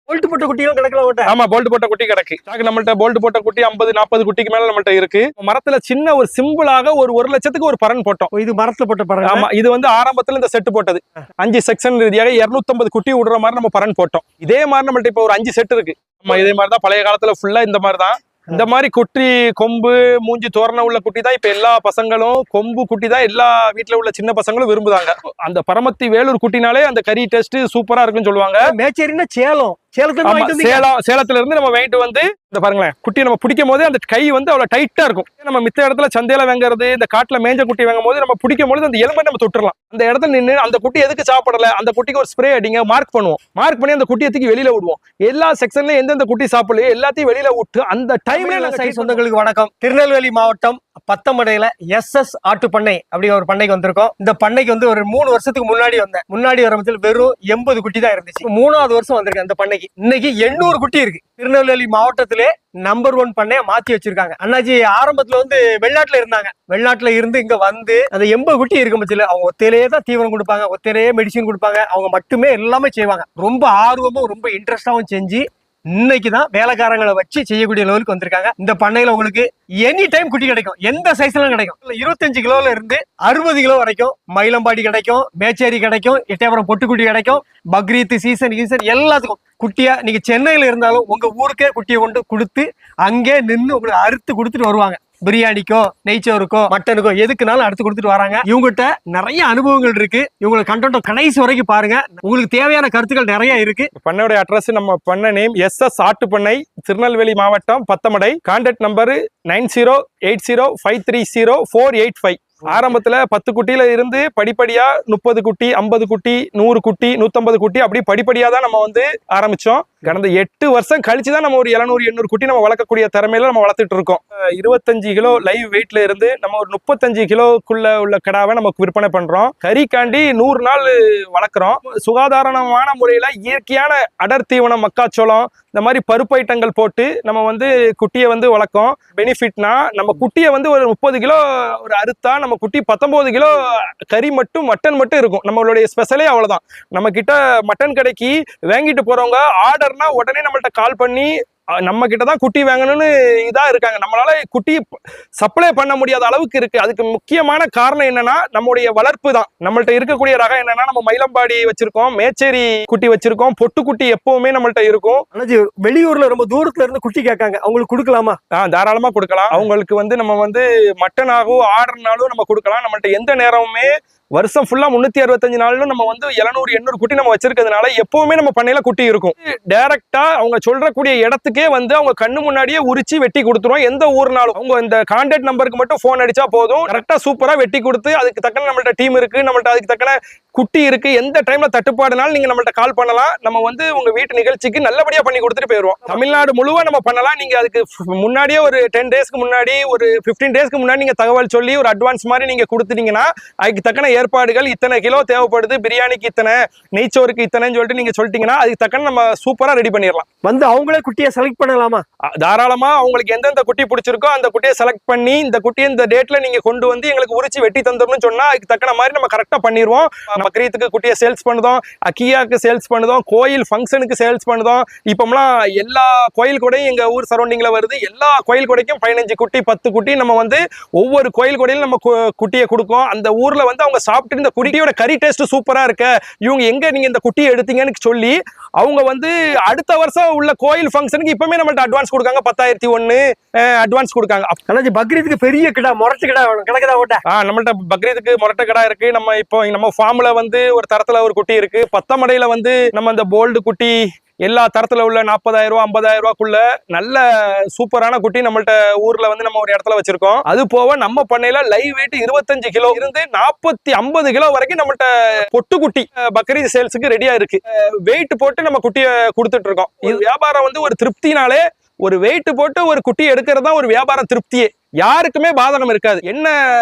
Bolt போட்ட குட்டிகள் கிடக்கல. ஆமா, போல்ட் போட்ட குட்டி கிடக்கு. நம்மள்ட்ட போல்ட் போட்ட குட்டி 50-40 குட்டிக்கு மேல நம்மள்ட்ட இருக்கு. மரத்துல சின்ன ஒரு சிம்பிளாக ஒரு 1 லட்சத்துக்கு ஒரு பரன் போட்டோம். இது மரத்துல போட்ட பரன். ஆமா, இது வந்து ஆரம்பத்துல இந்த செட் போட்டது 5 செக்ஷன் ரீதியாக 250 குட்டி விடுற மாதிரி நம்ம பரன் போட்டோம். இதே மாதிரி நம்மள்ட்ட இப்ப ஒரு 5 செட் இருக்கு. ஆமா, இதே மாதிரிதான் பழைய காலத்துல ஃபுல்லா இந்த மாதிரிதான். இந்த மாதிரி குட்டி கொம்பு மூஞ்சி தோரணம் உள்ள குட்டி தான் இப்ப எல்லா பசங்களும், கொம்பு குட்டி தான் எல்லா வீட்டுல உள்ள சின்ன பசங்களும் விரும்புதாங்க. அந்த பரமத்தி வேலூர் குட்டினாலே அந்த கறி டேஸ்ட் சூப்பரா இருக்குன்னு சொல்லுவாங்க. மேச்சேரின்னா சேலத்துல இருந்து நம்ம வாங்கிட்டு வந்து இந்த பாருங்களேன், குட்டியை நம்ம பிடிக்கும் போது அந்த கை வந்து அவ்வளவு டைட்டா இருக்கும். நம்ம மித்த இடத்துல சந்தையில வாங்குறது, இந்த காட்டுல மேஞ்ச குட்டி வாங்கும் போது நம்ம பிடிக்கும் போது அந்த எலும்பை நம்ம தொட்டுறலாம். அந்த இடத்துல நின்று அந்த குட்டி எதுக்கு சாப்பிடல, அந்த குட்டிக்கு ஒரு ஸ்ப்ரே அடிங்க, மார்க் பண்ணுவோம். மார்க் பண்ணி அந்த குட்டியை தூக்கி வெளியில விடுவோம். எல்லா செக்ஷன்லயும் எந்தெந்த குட்டி சாப்பிடலையோ எல்லாத்தையும் வெளியில விட்டு அந்த டைம்ல. சொந்தங்களுக்கு வணக்கம். திருநெல்வேலி மாவட்டம் பத்தமடையில SS ஆட்டு பண்ணை அப்படி ஒரு பண்ணைக்கு வந்திருக்கோம். இந்த பண்ணைக்கு வந்து ஒரு 3 வருஷத்துக்கு முன்னாடி வந்தேன். முன்னாடி வரும்போது வெறும் 80 குட்டி தான் இருந்துச்சு. 3வது வருஷம் வந்திருக்கேன் அந்த பண்ணைக்கு. இன்னைக்கு 800 குட்டி இருக்கு. திருநெல்வேலி மாவட்டத்திலே நம்பர் 1 பண்ணைய மாத்தி வச்சிருக்காங்க. அண்ணாச்சி ஆரம்பத்துல வந்து வெளிநாட்டுல இருந்தாங்க. வெளிநாட்டுல இருந்து இங்க வந்து அந்த 80 குட்டி இருக்க பட்சத்துல அவங்க ஒத்தையிலேயே தான் தீவனம் கொடுப்பாங்க, ஒத்தையிலேயே மெடிசின் கொடுப்பாங்க. அவங்க மட்டுமே எல்லாமே செய்வாங்க. ரொம்ப ஆர்வமும் ரொம்ப இன்ட்ரெஸ்டாவும் செஞ்சு இன்னைக்கு தான் வேலைக்காரங்களை வச்சு செய்யக்கூடிய லெவலுக்கு வந்திருக்காங்க. இந்த பண்ணையில உங்களுக்கு எனி டைம் குட்டி கிடைக்கும். எந்த சைஸ்ல கிடைக்கும். 25 கிலோல இருந்து 60 கிலோ வரைக்கும் மயிலம்பாடி கிடைக்கும், மேச்சேரி கிடைக்கும், எட்டயபுரம் பொட்டுக்குட்டி கிடைக்கும். பக்ரீத் சீசன் எல்லாத்துக்கும் குட்டியா நீங்க சென்னையில இருந்தாலும் உங்க ஊருக்கே குட்டியை கொண்டு கொடுத்து அங்கே நின்று உங்களுக்கு அறுத்து கொடுத்துட்டு வருவாங்க. பிரியாணிக்கோ, நெய்ச்சோருக்கோ, மட்டனுக்கோ எதுக்குனாலும் அடுத்து கொடுத்துட்டு வராங்க. இவங்ககிட்ட நிறைய அனுபவங்கள் இருக்கு. இவங்களுக்கு கண்டென்ட் கடைசி வரைக்கும் பாருங்க. உங்களுக்கு தேவையான கருத்துக்கள் நிறைய இருக்கு. பண்ணையோட அட்ரஸ் நம்ம பண்ண நேம் SS ஆட்டு பண்ணை, திருநெல்வேலி மாவட்டம் பத்தமடை. Contact number 9080530485. ஆரம்பத்துல 10 குட்டியில இருந்து படிப்படியா 30 குட்டி, 50 குட்டி, 100 குட்டி, 150 குட்டி அப்படி படிப்படியா தான் நம்ம வந்து ஆரம்பிச்சோம். கடந்த 8 வருஷம் கழிச்சுதான் நம்ம ஒரு 700-800 குட்டி நம்ம வளர்க்கக்கூடிய திறமையில நம்ம வளர்த்துட்டு இருக்கோம். 25 கிலோ லைவ் வெயிட்ல இருந்து நம்ம ஒரு 35 கிலோக்குள்ள உள்ள கடாவை நமக்கு விற்பனை பண்றோம். கறிக்காண்டி 100 நாள் வளர்க்குறோம். சுகாதாரமான முறையில இயற்கையான அடர் தீவனம், மக்காச்சோளம், இந்த மாதிரி பருப்பு ஐட்டங்கள் போட்டு நம்ம வந்து குட்டியை வந்து வளர்க்கோம். பெனிஃபிட்னா நம்ம குட்டியை வந்து ஒரு 30 கிலோ ஒரு அறுத்தா நம்ம குட்டி 19 கிலோ கறி மட்டும் மட்டன் மட்டும் இருக்கும். நம்மளுடைய ஸ்பெஷலே அவ்வளவுதான். நம்ம கிட்ட மட்டன் கடைக்கு வாங்கிட்டு போறவங்க ஆர்டர்னா உடனே நம்மள்ட்ட கால் பண்ணி நம்ம கிட்டதான் குட்டி வாங்கணும்னு இதா இருக்காங்க. நம்மளால குட்டி சப்ளை பண்ண முடியாத அளவுக்கு இருக்கு. அதுக்கு முக்கியமான காரணம் என்னன்னா நம்முடைய வளர்ப்பு தான். நம்மள்ட்ட இருக்கக்கூடிய ரகம் என்னன்னா நம்ம மயிலம்பாடி வச்சிருக்கோம், மேச்சேரி குட்டி வச்சிருக்கோம், பொட்டு குட்டி எப்பவுமே நம்மள்ட்ட இருக்கும். வெளியூர்ல ரொம்ப தூரத்துல இருந்து குட்டி கேட்காங்க, அவங்களுக்கு கொடுக்கலாமா? தாராளமா கொடுக்கலாம். அவங்களுக்கு வந்து நம்ம வந்து மட்டனாகவும் ஆர்டர்னாலும் நம்ம கொடுக்கலாம். நம்மள்ட்ட எந்த நேரமுமே வருஷம் ஃபுல்லா 365 நாளும் நம்ம வந்து 700-800 குட்டி நம்ம வச்சிருக்கிறதுனால எப்பவுமே நம்ம பண்ணையில குட்டி இருக்கும். டைரக்டா அவங்க சொல்றக்கூடிய இடத்துக்கே வந்து அவங்க கண்ணு முன்னாடியே உரிச்சு வெட்டி கொடுத்துருவோம். எந்த ஊர்னாலும் அவங்க இந்த கான்டாக்ட் நம்பருக்கு மட்டும் போன் அடிச்சா போதும், கரெக்டா சூப்பரா வெட்டி கொடுத்து அதுக்கு தக்கன நம்மள்ட்ட டீம் இருக்கு, நம்மள்ட்ட அதுக்கு தக்கன குட்டி இருக்கு. எந்த டைம்ல தட்டுப்பாடுனாலும் நீங்க நம்மள்ட்ட கால் பண்ணலாம். நம்ம வந்து உங்க வீட்டு நிகழ்ச்சிக்கு நல்லபடியா பண்ணி கொடுத்துட்டு போயிருவோம். தமிழ்நாடு முழுவா நம்ம பண்ணலாம். நீங்க அதுக்கு முன்னாடியே ஒரு 10 டேஸ்க்கு முன்னாடி, ஒரு 15 டேஸ்க்கு முன்னாடி நீங்க தகவல் சொல்லி ஒரு அட்வான்ஸ் மாதிரி நீங்க கொடுத்துட்டீங்கன்னா அதுக்கு தக்கன ஏற்பாடுகள், இத்தனை கிலோ தேவைப்படுது, பிரியாணிக்கு இத்தனை, நெய்ச்சோருக்கு இத்தனைன்னு சொல்லிட்டு நீங்க சொல்லிட்டீங்கன்னா அதுக்கு தக்கன நம்ம சூப்பரா ரெடி பண்ணிடலாம். வந்து அவங்களே குட்டியை செலக்ட் பண்ணலாமா? தாராளமா அவங்களுக்கு எந்தெந்த குட்டி பிடிச்சிருக்கோ அந்த குட்டியை செலக்ட் பண்ணி இந்த குட்டியை இந்த டேட்ல நீங்க கொண்டு வந்து எங்களுக்கு உரிச்சு வெட்டி தந்துடணும்னு சொன்னா அதுக்கு தக்கன மாதிரி நம்ம கரெக்டா பண்ணிடுவோம். பக்ரீத்துக்கு குட்டியை சேல்ஸ் பண்ணுதோம், அக்கியாக்கு சேல்ஸ் பண்ணுதோம், கோயில் ஃபங்க்ஷனுக்கு சேல்ஸ் பண்ணுதோம். இப்போம்லாம் எல்லா கோயில் கூடையும் எங்க ஊர் சரௌண்டிங்ல வருது. எல்லா கோயில் கூடைக்கும் 15 குட்டி 10 குட்டி நம்ம வந்து ஒவ்வொரு கோயில் கூடையிலும் நம்ம குட்டியை கொடுக்கும். அந்த ஊர்ல வந்து அவங்க சாப்பிட்டு இந்த குட்டியோட கறி டேஸ்ட் சூப்பரா இருக்கு, இவங்க எங்க நீங்க இந்த குட்டியை எடுத்தீங்கன்னு சொல்லி அவங்க வந்து அடுத்த வருஷம் உள்ள கோயில் ஃபங்க்ஷனுக்கு இப்பவுமே நம்மள்ட்ட அட்வான்ஸ் கொடுக்காங்க. 10,001 அட்வான்ஸ் கொடுக்காங்க. பக்ரீத்துக்கு பெரிய கிடா, மொரட்டு கிடா கிடக்குதா? ஓட்ட நம்மள்ட்ட பக்ரீத்துக்கு மொரட்டு கிடா இருக்கு. நம்ம இப்போ நம்ம ஃபார்ம்ல வந்து ஒரு தரத்துல ஒரு குட்டி இருக்கு. பத்தமடையில வந்து நம்ம இந்த போல்டு குட்டி எல்லா தரத்துல உள்ள 40,000 ரூபா 50,000 ரூபாய்க்குள்ள நல்ல சூப்பரான குட்டி நம்மள்ட்ட ஊர்ல வந்து நம்ம ஒரு இடத்துல வச்சிருக்கோம். அது போக நம்ம பண்ணையில லைவ் வெயிட் 25 கிலோ இருந்து 40-50 கிலோ வரைக்கும் நம்மள்ட்ட பொட்டு குட்டி பக்ரீத் சேல்ஸுக்கு ரெடியா இருக்கு. வெயிட் போட்டு நம்ம குட்டியை கொடுத்துட்டு இருக்கோம். இது வியாபாரம் வந்து ஒரு திருப்தினாலே, ஒரு வெயிட் போட்டு ஒரு குட்டி எடுக்கிறது தான் ஒரு வியாபாரம் திருப்தியே. யாருக்குமே பாதகம் இருக்காது. என்ன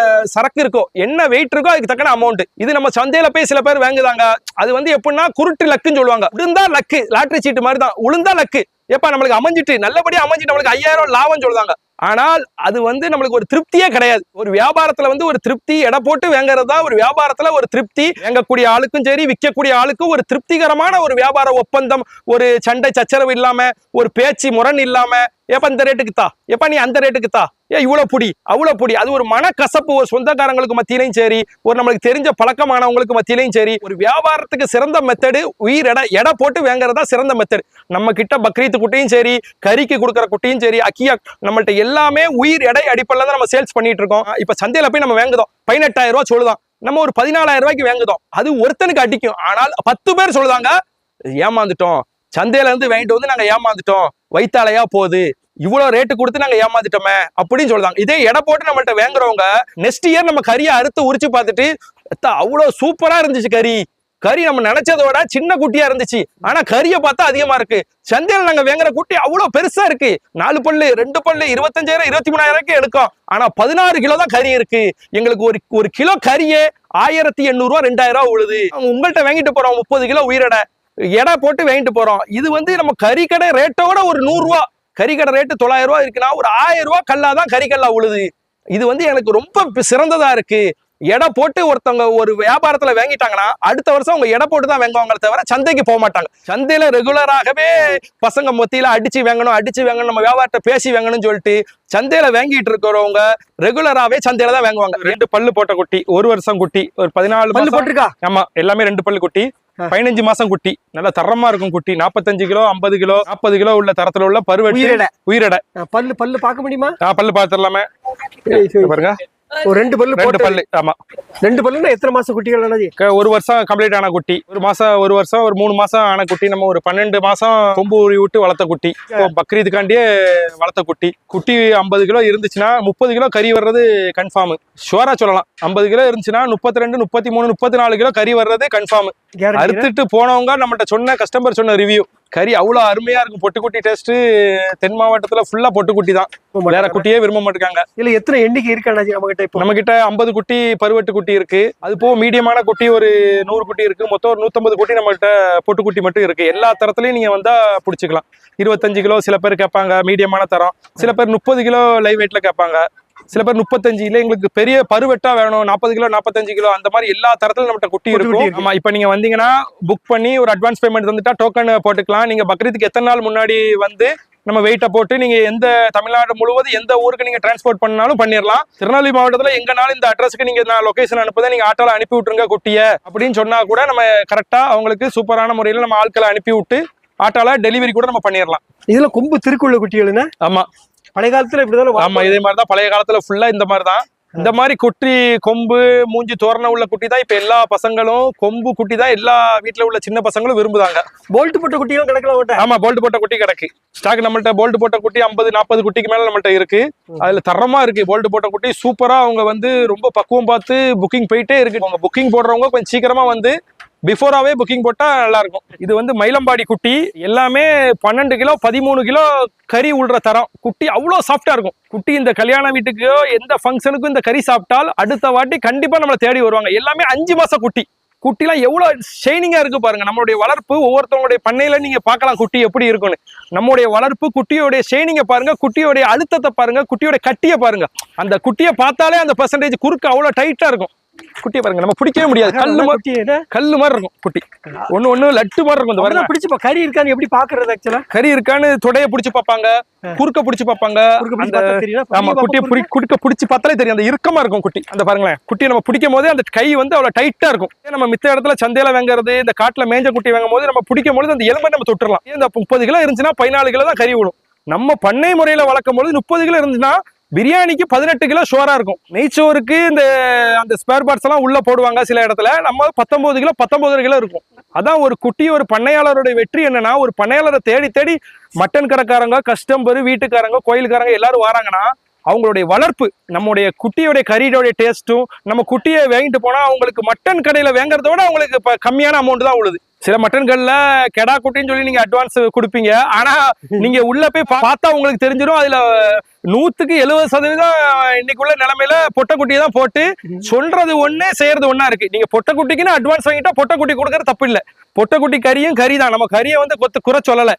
சரக்கு இருக்கோ, என்ன வெயிட் இருக்கோ அதுக்கு தக்கன அமௌண்ட். இது நம்ம சந்தையில போய் சில பேர் வாங்குதாங்க. அது வந்து எப்படின்னா குருட்டு லக்குன்னு சொல்லுவாங்க. விழுந்தா லக்கு, லாட்டரி சீட்டு மாதிரி தான். உளுந்தா லக்கு, எப்ப நம்மளுக்கு அமைஞ்சிட்டு நல்லபடியா அமைஞ்சிட்டு நம்மளுக்கு 5000 லாபம் சொல்லுவாங்க. ஆனால் அது வந்து நம்மளுக்கு ஒரு திருப்தியே கிடையாது. ஒரு வியாபாரத்துல வந்து ஒரு திருப்தி, எடை போட்டு வாங்குறது தான் ஒரு வியாபாரத்துல ஒரு திருப்தி. வாங்கக்கூடிய ஆளுக்கும் சரி, விற்கக்கூடிய ஆளுக்கும் ஒரு திருப்திகரமான ஒரு வியாபார ஒப்பந்தம், ஒரு சண்டை சச்சரவு இல்லாம, ஒரு பேச்சு முரண் இல்லாம, எப்ப இந்த ரேட்டுக்கு தா, எப்ப நீ அந்த ரேட்டுக்கு தா, இவ்வளவு புடி அவ்வளவு புடி. அது ஒரு மனக்கசப்பு, ஒரு சொந்தக்காரங்களுக்கு மத்தியிலையும் சரி, ஒரு நம்மளுக்கு தெரிஞ்ச பழக்கமானவங்களுக்கு மத்தியிலையும் சரி. ஒரு வியாபாரத்துக்கு சிறந்த மெத்தடு உயிர் எடை போட்டு வாங்குறதா சிறந்த மெத்தட். நம்ம கிட்ட பக்ரீத்து குட்டியும் சரி, கறிக்கு கொடுக்குற குட்டியும் சரி, அக்கியா நம்மள்ட்ட எல்லாமே உயிர் எடை அடிப்படையில் தான் நம்ம சேல்ஸ் பண்ணிட்டு இருக்கோம். இப்ப சந்தையில போய் நம்ம வாங்குதோம் 18000 ரூபாய் சொல்லுதான், நம்ம ஒரு 14000 ரூபாய்க்கு வாங்குதோம். அது ஒருத்தனுக்கு அடிக்கும். ஆனால் 10 பேர் சொல்லுதாங்க ஏமாந்துட்டோம், சந்தையில இருந்து வாங்கிட்டு வந்து நாங்க ஏமாந்துட்டோம், வைத்தாலையா போகுது, இவ்வளவு ரேட்டு கொடுத்து நாங்க ஏமாந்துட்டோமே அப்படின்னு சொல்லுவாங்க. இதே எடை போட்டு நம்மள்ட்ட வாங்குறவங்க நெக்ஸ்ட் இயர் நம்ம கறியை அறுத்து உரிச்சு பார்த்துட்டு, அவ்வளவு சூப்பரா இருந்துச்சு கறி நம்ம நினைச்சதோட சின்ன குட்டியா இருந்துச்சு, ஆனா கறியை பார்த்தா அதிகமா இருக்கு. சந்தையில நாங்க வாங்குற குட்டி அவ்வளவு பெருசா இருக்கு, 4 பல்லு 2 பல்லு 25000 23000 எடுக்கும், ஆனா 16 கிலோ தான் கறி இருக்கு. எங்களுக்கு ஒரு கிலோ கறியே 1800 ரூபா 2000 ரூபா உழுது. உங்கள்கிட்ட வாங்கிட்டு போறோம் 30 கிலோ உயிரிட எடை போட்டு வாங்கிட்டு போறோம். இது வந்து நம்ம கறி கடை ரேட்டோட ஒரு 100 ரூபா, கறி கடை ரேட்டு 900 ரூபா இருக்குன்னா ஒரு 1000 ரூபா கல்லாதான் கறி கல்லா உழுது. இது வந்து எனக்கு ரொம்ப சிறந்ததா இருக்கு. எடை போட்டு ஒருத்தவங்க ஒரு வியாபாரத்துல வாங்கிட்டாங்கன்னா அடுத்த வருஷம் அவங்க எடை போட்டு தான் வாங்குவாங்க தவிர சந்தைக்கு போக மாட்டாங்க. சந்தையில ரெகுலராகவே பசங்க மத்தியில அடிச்சு வாங்கணும் நம்ம வியாபாரத்தை பேசி வாங்கணும்னு சொல்லிட்டு சந்தையில வாங்கிட்டு இருக்கிறவங்க ரெகுலராகவே சந்தையில தான் வாங்குவாங்க. 2 பல்லு போட்ட குட்டி, 1 வருஷம் குட்டி, ஒரு 14 பல்லு போட்டிருக்கா. ஆமா, எல்லாமே 2 பல்லு குட்டி, 15 மாசம் குட்டி, நல்லா தரமா இருக்கும் குட்டி. 45 கிலோ 50 கிலோ 40 கிலோ உள்ள தரத்துல உள்ள பருவ உயிரிட. பல்லு பார்க்க முடியுமா? பல்லு பாத்துடலாமே, பாருங்க. ஒரு 2 பல்லு. ஆமா, 2 பல்லுன்னா எத்தனை மாசம் குட்டிகள்? 1 வருஷம் கம்ப்ளீட் ஆன குட்டி, 1 வருஷம் ஒரு 3 மாசம் ஆன குட்டி, நம்ம ஒரு 12 மாசம் கொம்பு ஊறி விட்டு வளர்த்த குட்டி, பக்ரீதுக்காண்டியே வளர்த்த குட்டி. 50 கிலோ இருந்துச்சுன்னா 30 கிலோ கறி வர்றது கன்ஃபார்ம், ஷுவரா சொல்லலாம். 50 கிலோ இருந்துச்சுன்னா 32 33 34 கிலோ கறி வர்றது கன்ஃபார்ம். அறுத்துட்டு போனவங்க நம்மகிட்ட கஸ்டமர் சொன்ன ரிவ்யூ, கறி அவ்வளவு அருமையா இருக்கும். பொட்டுக்குட்டி டேஸ்ட் தென் மாவட்டத்துல ஃபுல்லா பொட்டுக்குட்டி தான், வேற குட்டியே விரும்ப மாட்டாங்க. இல்ல எத்தனை எண்ணிக்கை இருக்கு நம்ம கிட்ட 50 குட்டி பருவட்டு குட்டி இருக்கு. அது போக மீடியமான குட்டி ஒரு 100 குட்டி இருக்கு. மொத்தம் ஒரு 150 குட்டி நம்மகிட்ட பொட்டுக்குட்டி மட்டும் இருக்கு. எல்லா தரத்துலயும் நீங்க வந்தா பிடிச்சிக்கலாம். 25 கிலோ சில பேர் கேட்பாங்க, மீடியமான தரம். சில பேர் 30 கிலோ லைவ் வெயிட்ல கேட்பாங்க. சில பேர் 35 இல்ல எங்களுக்கு பெரிய பருவெட்டா வேணும், 40 கிலோ 45 கிலோ, அந்த மாதிரி எல்லா தரத்துல நம்மகிட்ட குட்டி இருக்கும். ஆமா, இப்ப நீங்க வந்தீங்கன்னா புக் பண்ணி ஒரு அட்வான்ஸ் பேமெண்ட் வந்துட்டா டோக்கன் போட்டுக்கலாம். நீங்க பக்ரீத்துக்கு எத்தனை நாள் முன்னாடி வந்து நம்ம வெயிட்ட போட்டு நீங்க எந்த தமிழ்நாடு முழுவதும் எந்த ஊருக்கு நீங்க டிரான்ஸ்போர்ட் பண்ணாலும் பண்ணிடலாம். திருநெல்வேலி மாவட்டத்துல எங்கனாலும் இந்த அட்ரஸ்க்கு நீங்க நான் லொகேஷன் அனுப்புதா, நீங்க ஆட்டோல அனுப்பி விட்டுருங்க குட்டிய அப்படின்னு சொன்னா கூட நம்ம கரெக்டா அவங்களுக்கு சூப்பரான முறையில நம்ம ஆட்களை அனுப்பி விட்டு ஆட்டோல டெலிவரி கூட நம்ம பண்ணிடலாம். இதுல கொம்பு திருக்குள்ள குட்டிகள். ஆமா, பழைய காலத்துல இப்படிதான். ஆமா, இதே மாதிரிதான் பழைய காலத்துல ஃபுல்லா இந்த மாதிரிதான். இந்த மாதிரி குட்டி கொம்பு மூஞ்சி தோரண உள்ள குட்டி தான் இப்ப எல்லா பசங்களும், கொம்பு குட்டி தான் எல்லா வீட்டுல உள்ள சின்ன பசங்களும் விரும்புதாங்க. போல்ட் போட்ட குட்டியும் கிடைக்கல. ஆமா, போல்ட் போட்ட குட்டி கிடக்கு ஸ்டாக் நம்மள்ட்ட. போல்ட் போட்ட குட்டி 50-40 குட்டிக்கு மேல நம்மள்ட்ட இருக்கு. அதுல தரமா இருக்கு போல்ட் போட்ட குட்டி, சூப்பரா. அவங்க வந்து ரொம்ப பக்குவம் பார்த்து புக்கிங் போயிட்டே இருக்கு. அவங்க புக்கிங் போடுறவங்க கொஞ்சம் சீக்கிரமா வந்து பிஃபோராவே புக்கிங் போட்டா நல்லா இருக்கும். இது வந்து மயிலம்பாடி குட்டி, எல்லாமே 12 கிலோ 13 கிலோ கறி உள்ற தரம் குட்டி, அவ்வளவு சாஃப்டா இருக்கும் குட்டி. இந்த கல்யாண வீட்டுக்கோ எந்த ஃபங்க்ஷனுக்கும் இந்த கறி சாப்பிட்டால் அடுத்த வாட்டி கண்டிப்பா நம்மளை தேடி வருவாங்க. எல்லாமே 5 மாச குட்டி. குட்டிலாம் எவ்வளவு ஷைனிங்கா இருக்கு பாருங்க. நம்மளுடைய வளர்ப்பு ஒவ்வொருத்தவங்களுடைய பண்ணையில நீங்க பார்க்கலாம் குட்டி எப்படி இருக்குன்னு. நம்மளுடைய வளர்ப்பு குட்டியோடைய ஷைனிங்கை பாருங்க, குட்டியோடைய அழுத்தத்தை பாருங்க, குட்டியோட கட்டியை பாருங்க. அந்த குட்டியை பார்த்தாலே அந்த பெர்சன்டேஜ் குறுக்கு அவ்வளவு டைட்டா இருக்கும். குட்டியை பாருங்க, நம்ம பிடிக்கவே முடியாது. கல்லு மாதிரி இருக்கும் குட்டி, ஒண்ணு லட்டு மாதிரி இருக்கும். பிடிச்சு கறி இருக்கான்னு எப்படி பாக்குறது? ஆக்சுவலா கறி இருக்கான்னு தொடைய பிடிச்சு பார்ப்பாங்க, குறுக்க பிடிச்சு பார்ப்பாங்க. ஆமா, குட்டியை குறுக்க பிடிச்சு பார்த்தாலே தெரியும், அந்த இறுக்கமா இருக்கும் குட்டி. அந்த பாருங்களேன், குட்டியை நம்ம பிடிக்கும் போதே அந்த கை வந்து அவ்வளவு டைட்டா இருக்கும். நம்ம மித்த இடத்துல சந்தையில வாங்குறது, இந்த காட்டுல மேஞ்ச குட்டி வாங்கும் போது நம்ம பிடிக்கும் போது அந்த எலும்பை நம்ம தொட்டுறலாம். இந்த 30 கிலோ இருந்துச்சுன்னா 14 கிலோ தான் கறி விடும். நம்ம பண்ணை முறையில வளர்க்கும் போது 30 கிலோ இருந்துச்சுன்னா பிரியாணிக்கு 18 கிலோ ஷோரா இருக்கும். நெய்ச்சோருக்கு அந்த ஸ்பேர் பார்ட்ஸ் எல்லாம் உள்ள போடுவாங்க சில இடத்துல. நம்ம 19 கிலோ 19 கிலோ இருக்கும். அதான் ஒரு குட்டி. ஒரு பண்ணையாளருடைய வெற்றி என்னன்னா, ஒரு பண்ணையாளரை தேடி தேடி மட்டன் கடைக்காரங்க, கஸ்டம்பர், வீட்டுக்காரங்க, கோயிலுக்காரங்க எல்லாரும் வராங்கன்னா அவங்களுடைய வளர்ப்பு, நம்முடைய குட்டியோடைய கறியோடைய டேஸ்ட்டும், நம்ம குட்டியை வாங்கிட்டு போனா அவங்களுக்கு மட்டன் கடையில வாங்குறத விட அவங்களுக்கு இப்ப கம்மியான அமௌண்ட் தான் உழுது. சில மட்டன்கள்ல கெடா குட்டின்னு சொல்லி நீங்க அட்வான்ஸ் கொடுப்பீங்க, ஆனா நீங்க உள்ள போய் பார்த்தா உங்களுக்கு தெரிஞ்சிடும் அதுல 100% இன்னைக்குள்ள நிலைமையில பொட்டைக்குட்டியை தான் போட்டு சொல்றது ஒண்ணு செய்யறது ஒண்ணா இருக்கு. நீங்க பொட்டைக்குட்டிக்குன்னு அட்வான்ஸ் வாங்கிட்டா பொட்டைக்குட்டி கொடுக்கறது தப்பு இல்ல, பொட்டைக்குட்டி கறியும் கறி தான், நம்ம கறியை வந்து குறை சொல்லல.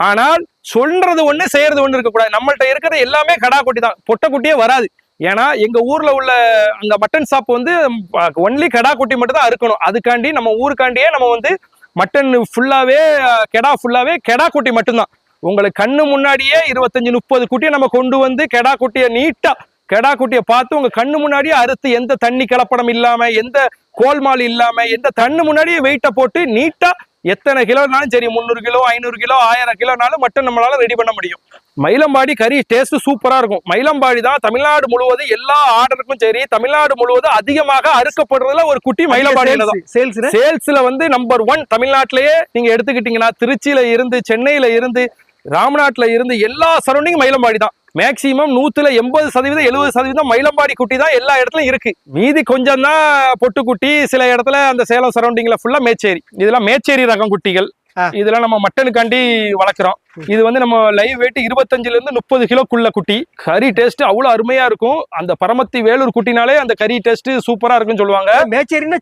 ஆனால் சொல்றது ஒண்ணு செய்யறது ஒண்ணு இருக்க கூடாது. நம்மள்ட்ட இருக்கிறது எல்லாமே கடா குட்டி தான், பொட்டைக்குட்டியே வராது. ஏன்னா எங்க ஊர்ல உள்ள அங்க மட்டன் ஷாப் வந்து ஒன்லி கடா குட்டி மட்டும் தான் இருக்கணும். அதுக்காண்டி நம்ம ஊருக்காண்டியே நம்ம வந்து மட்டன் ஃபுல்லாவே கெடா குட்டி மட்டும்தான். உங்களுக்கு கண்ணு முன்னாடியே 25-30 குட்டியை நம்ம கொண்டு வந்து கெடா குட்டியை நீட்டா கெடா குட்டியை பார்த்து உங்க கண்ணு முன்னாடியே அறுத்து, எந்த தண்ணி கலப்படம் இல்லாம, எந்த கோல்மால் இல்லாம, எந்த தண்ணு முன்னாடியே வெயிட்ட போட்டு நீட்டா எத்தனை கிலோனாலும் சரி, 300 கிலோ 500 கிலோ 1000 கிலோனாலும் மட்டன் நம்மளால ரெடி பண்ண முடியும். மயிலம்பாடி கறி டேஸ்ட் சூப்பரா இருக்கும். மயிலம்பாடி தான் தமிழ்நாடு முழுவதும் எல்லா ஆர்டருக்கும் சரி, தமிழ்நாடு முழுவதும் அதிகமாக அறுக்கப்படுறதுல ஒரு குட்டி மயிலம்பாடி தான். சேல்ஸ்ல வந்து நம்பர் 1 தமிழ்நாட்டிலேயே நீங்க எடுத்துக்கிட்டீங்கன்னா, திருச்சியில இருந்து, சென்னையில இருந்து, ராமநாட்டுல இருந்து எல்லா சரௌண்டிங் மயிலம்பாடி தான். மேக்சிமம் 100% 70% மயிலம்பாடி குட்டி தான் எல்லா இடத்துலயும் இருக்கு. மீதி கொஞ்சம் தான் பொட்டு குட்டி, சில இடத்துல அந்த சேலம் சரௌண்டிங்ல ஃபுல்லா மேச்சேரி. இதெல்லாம் மேச்சேரி ரகம் குட்டிகள். இதெல்லாம் நம்ம மட்டனுக்காண்டி வளர்க்குறோம். இது வந்து நம்ம லைவ் வெயிட் 25-30 கிலோக்குள்ள குட்டி. கறி டேஸ்ட் அவ்வளவு அருமையா இருக்கும். அந்த பரமத்தி வேலூர் குட்டினாலே அந்த கறி டேஸ்ட் சூப்பரா இருக்குன்னு சொல்லுவாங்க. மேச்சேரின்னா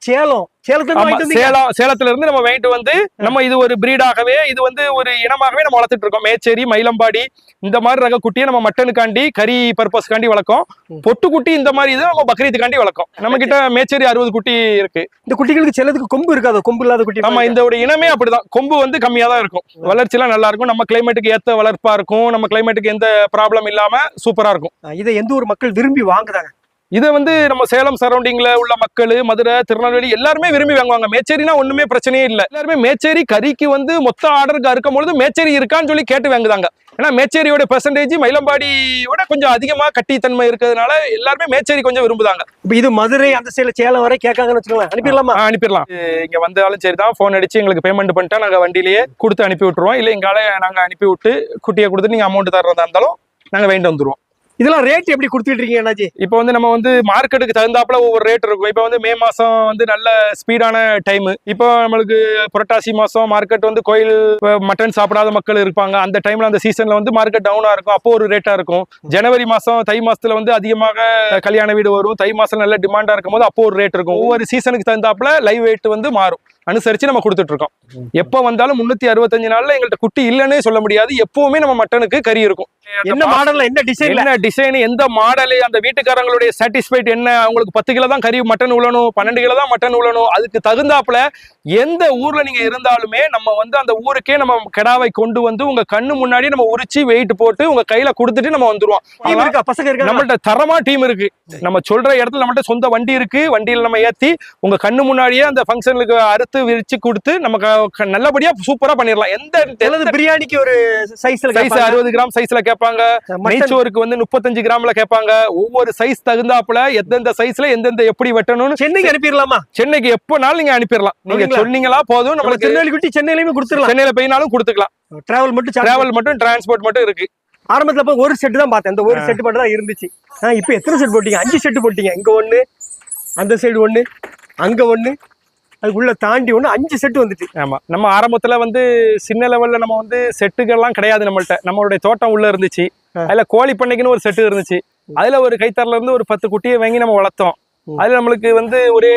சேலத்துல இருந்து நம்ம வாங்கிட்டு வந்து நம்ம இது ஒரு பிரீடாகவே, இது வந்து ஒரு இனமாகவே நம்ம வளர்த்துட்டு இருக்கோம். மேச்சேரி, மயிலம்பாடி இந்த மாதிரி ரக குட்டியை நம்ம மட்டனுக்காண்டி கறி பர்பஸ்க்காண்டி வளர்க்கும். பொட்டு குட்டி இந்த மாதிரி இது நம்ம பக்ரீத்துக்காண்டி வளர்க்கும். நம்ம கிட்ட மேச்சேரி 60 குட்டி இருக்கு. இந்த குட்டிகளுக்கு சிலதுக்கு கொம்பு இருக்காது, கொம்பு இல்லாத குட்டி. நம்ம இந்த ஒரு இனமே அப்படிதான், கொம்பு வந்து கம்மியா தான் இருக்கும். வளர்ச்சி எல்லாம் நல்லா இருக்கும். நம்ம கிளைமேட்டுக்கு ஏத்த வளர்ப்பா இருக்கும். நம்ம கிளைமேட்டுக்கு எந்த ப்ராப்ளம் இல்லாம சூப்பரா இருக்கும். இதை எந்த ஒரு மக்கள் விரும்பி வாங்குறாங்க? இதை வந்து நம்ம சேலம் சரௌண்டிங்ல உள்ள மக்கள், மதுரை, திருநெல்வேலி எல்லாருமே விரும்பி வாங்குவாங்க. மேச்சேரினா ஒண்ணுமே பிரச்சனையே இல்லை. எல்லாருமே மேச்சேரி கறிக்கு வந்து மொத்த ஆர்டருக்கு இருக்கும் பொழுது மேச்சேரி இருக்கான்னு சொல்லி கேட்டு வாங்குதாங்க. ஏன்னா மேச்சேரியோட பெர்சன்டேஜ் மயிலம்பாடியோட கொஞ்சம் அதிகமா கட்டித்தன்மை இருக்கிறதுனால எல்லாருமே மேச்சேரி கொஞ்சம் விரும்புதாங்க. இப்ப இது மதுரை அந்த சைடுல சேலம் வரை கேட்காங்கன்னு வச்சுக்கோங்க, அனுப்பிடலாமா? அனுப்பிடலாம். இங்க வந்தாலும் சரிதான், போன் அடிச்சு எங்களுக்கு பேமெண்ட் பண்ணிட்டா நாங்க வண்டியிலேயே கொடுத்து அனுப்பி விட்டுருவோம். இல்ல எங்கால நாங்க அனுப்பி விட்டு குட்டியை கொடுத்து நீங்க அமௌண்ட் தர்றதா இருந்தாலும் நாங்க வாங்கிட்டு வந்துருவோம். இதெல்லாம் ரேட் எப்படி கொடுத்துட்டு இருக்கீங்க அண்ணாச்சி? இப்போ வந்து நம்ம வந்து மார்க்கெட்டுக்கு தகுந்தாப்புல ஒவ்வொரு ரேட் இருக்கும். இப்போ வந்து மே மாசம் வந்து நல்ல ஸ்பீடான டைம். இப்போ நம்மளுக்கு புரட்டாசி மாசம் மார்க்கெட் வந்து கோயில் மட்டன் சாப்பிடாத மக்கள் இருப்பாங்க. அந்த டைம்ல அந்த சீசன்ல வந்து மார்க்கெட் டவுனா இருக்கும், அப்போ ஒரு ரேட்டா இருக்கும். ஜனவரி மாசம் தை மாசத்துல வந்து அதிகமாக கல்யாண வீடு வரும். தை மாசம் நல்ல டிமாண்டா இருக்கும் போது அப்போ ஒரு ரேட் இருக்கும். ஒவ்வொரு சீசனுக்கு தகுந்தாப்புல லைவ் வெயிட் வந்து மாறும். அனுசரிச்சு நம்ம கொடுத்துட்டு இருக்கோம். எப்ப வந்தாலும் 365 நாள்ல எங்கள்கிட்ட குட்டி இல்லைன்னே சொல்ல முடியாது. எப்பவுமே நம்ம மட்டனுக்கு கறி இருக்கும். என்ன மாடல்ல, என்ன டிசைன், எந்த மாடல், அந்த வீட்டுக்காரங்களுடைய சாட்டிஸ்ஃபைட் என்ன, அவங்களுக்கு 10 கிலோ தான் கறி மட்டன் உள்ளணும், 12 கிலோ தான் மட்டன் உள்ளணும், அதுக்கு தகுந்தாப்புல எந்த ஊர்ல நீங்க இருந்தாலுமே நம்ம வந்து அந்த ஊருக்கே நம்ம கெடாவை கொண்டு வந்து உங்க கண்ணு முன்னாடி நம்ம உரிச்சு வெயிட் போட்டு உங்க கையில கொடுத்துட்டு நம்ம வந்துருவோம். நம்மள்ட்ட தரமா டீம் இருக்கு. நம்ம சொல்ற இடத்துல நம்மள்ட்ட சொந்த வண்டி இருக்கு. வண்டியில நம்ம ஏத்தி உங்க கண்ணு முன்னாடியே அந்த ஃபங்க்ஷனுக்கு அறுத்து விரிச்சு கொடுத்து நமக்கு நல்லபடியா சூப்பரா பண்ணிடலாம். எந்த பிரியாணிக்கு ஒரு சைஸ் 60 கிராம் சைஸ்ல கேட்பாங்க, நெய்ச்சோருக்கு வந்து 35 கிராம்ல கேட்பாங்க. ஒவ்வொரு சைஸ் தகுந்தாப்புல எந்தெந்த சைஸ்ல எந்தெந்த எப்படி வெட்டணும்னு சென்னைக்கு அனுப்பிடலாமா? சென்னைக்கு எப்பனாலும் நீங்க அனுப்பிடலாம். நீங்க சொன்னீங்களா போதும், நம்ம திருநெல்வேலி குட்டி சென்னையிலுமே கொடுத்துடலாம். சென்னையில போயினாலும் கொடுத்துக்கலாம். டிராவல் மட்டும் டிரான்ஸ்போர்ட் மட்டும் இருக்கு. ஆரம்பத்துல போய் ஒரு செட் தான் பார்த்தேன், இந்த ஒரு செட் மட்டும் தான் இருந்துச்சு. இப்ப எத்தனை செட் போட்டீங்க? 5 செட் போட்டீங்க. இங்க ஒண்ணு, அந்த சைடு ஒண்ணு, அங்க ஒண்ணு, அதுக்குள்ள தாண்டி ஒண்ணு, 5 செட் வந்துட்டு. ஆமா, நம்ம ஆரம்பத்துல வந்து சின்ன லெவல்ல நம்ம வந்து செட்டுகள்லாம் கிடையாது. நம்மளுடைய தோட்டம் உள்ள இருந்துச்சு. அதுல கோழி பண்ணைக்குன்னு ஒரு செட்டு இருந்துச்சு. அதுல ஒரு கைத்தறல இருந்து ஒரு 10 குட்டியை வாங்கி நம்ம வளர்த்தோம். அதுல நம்மளுக்கு வந்து ஒரே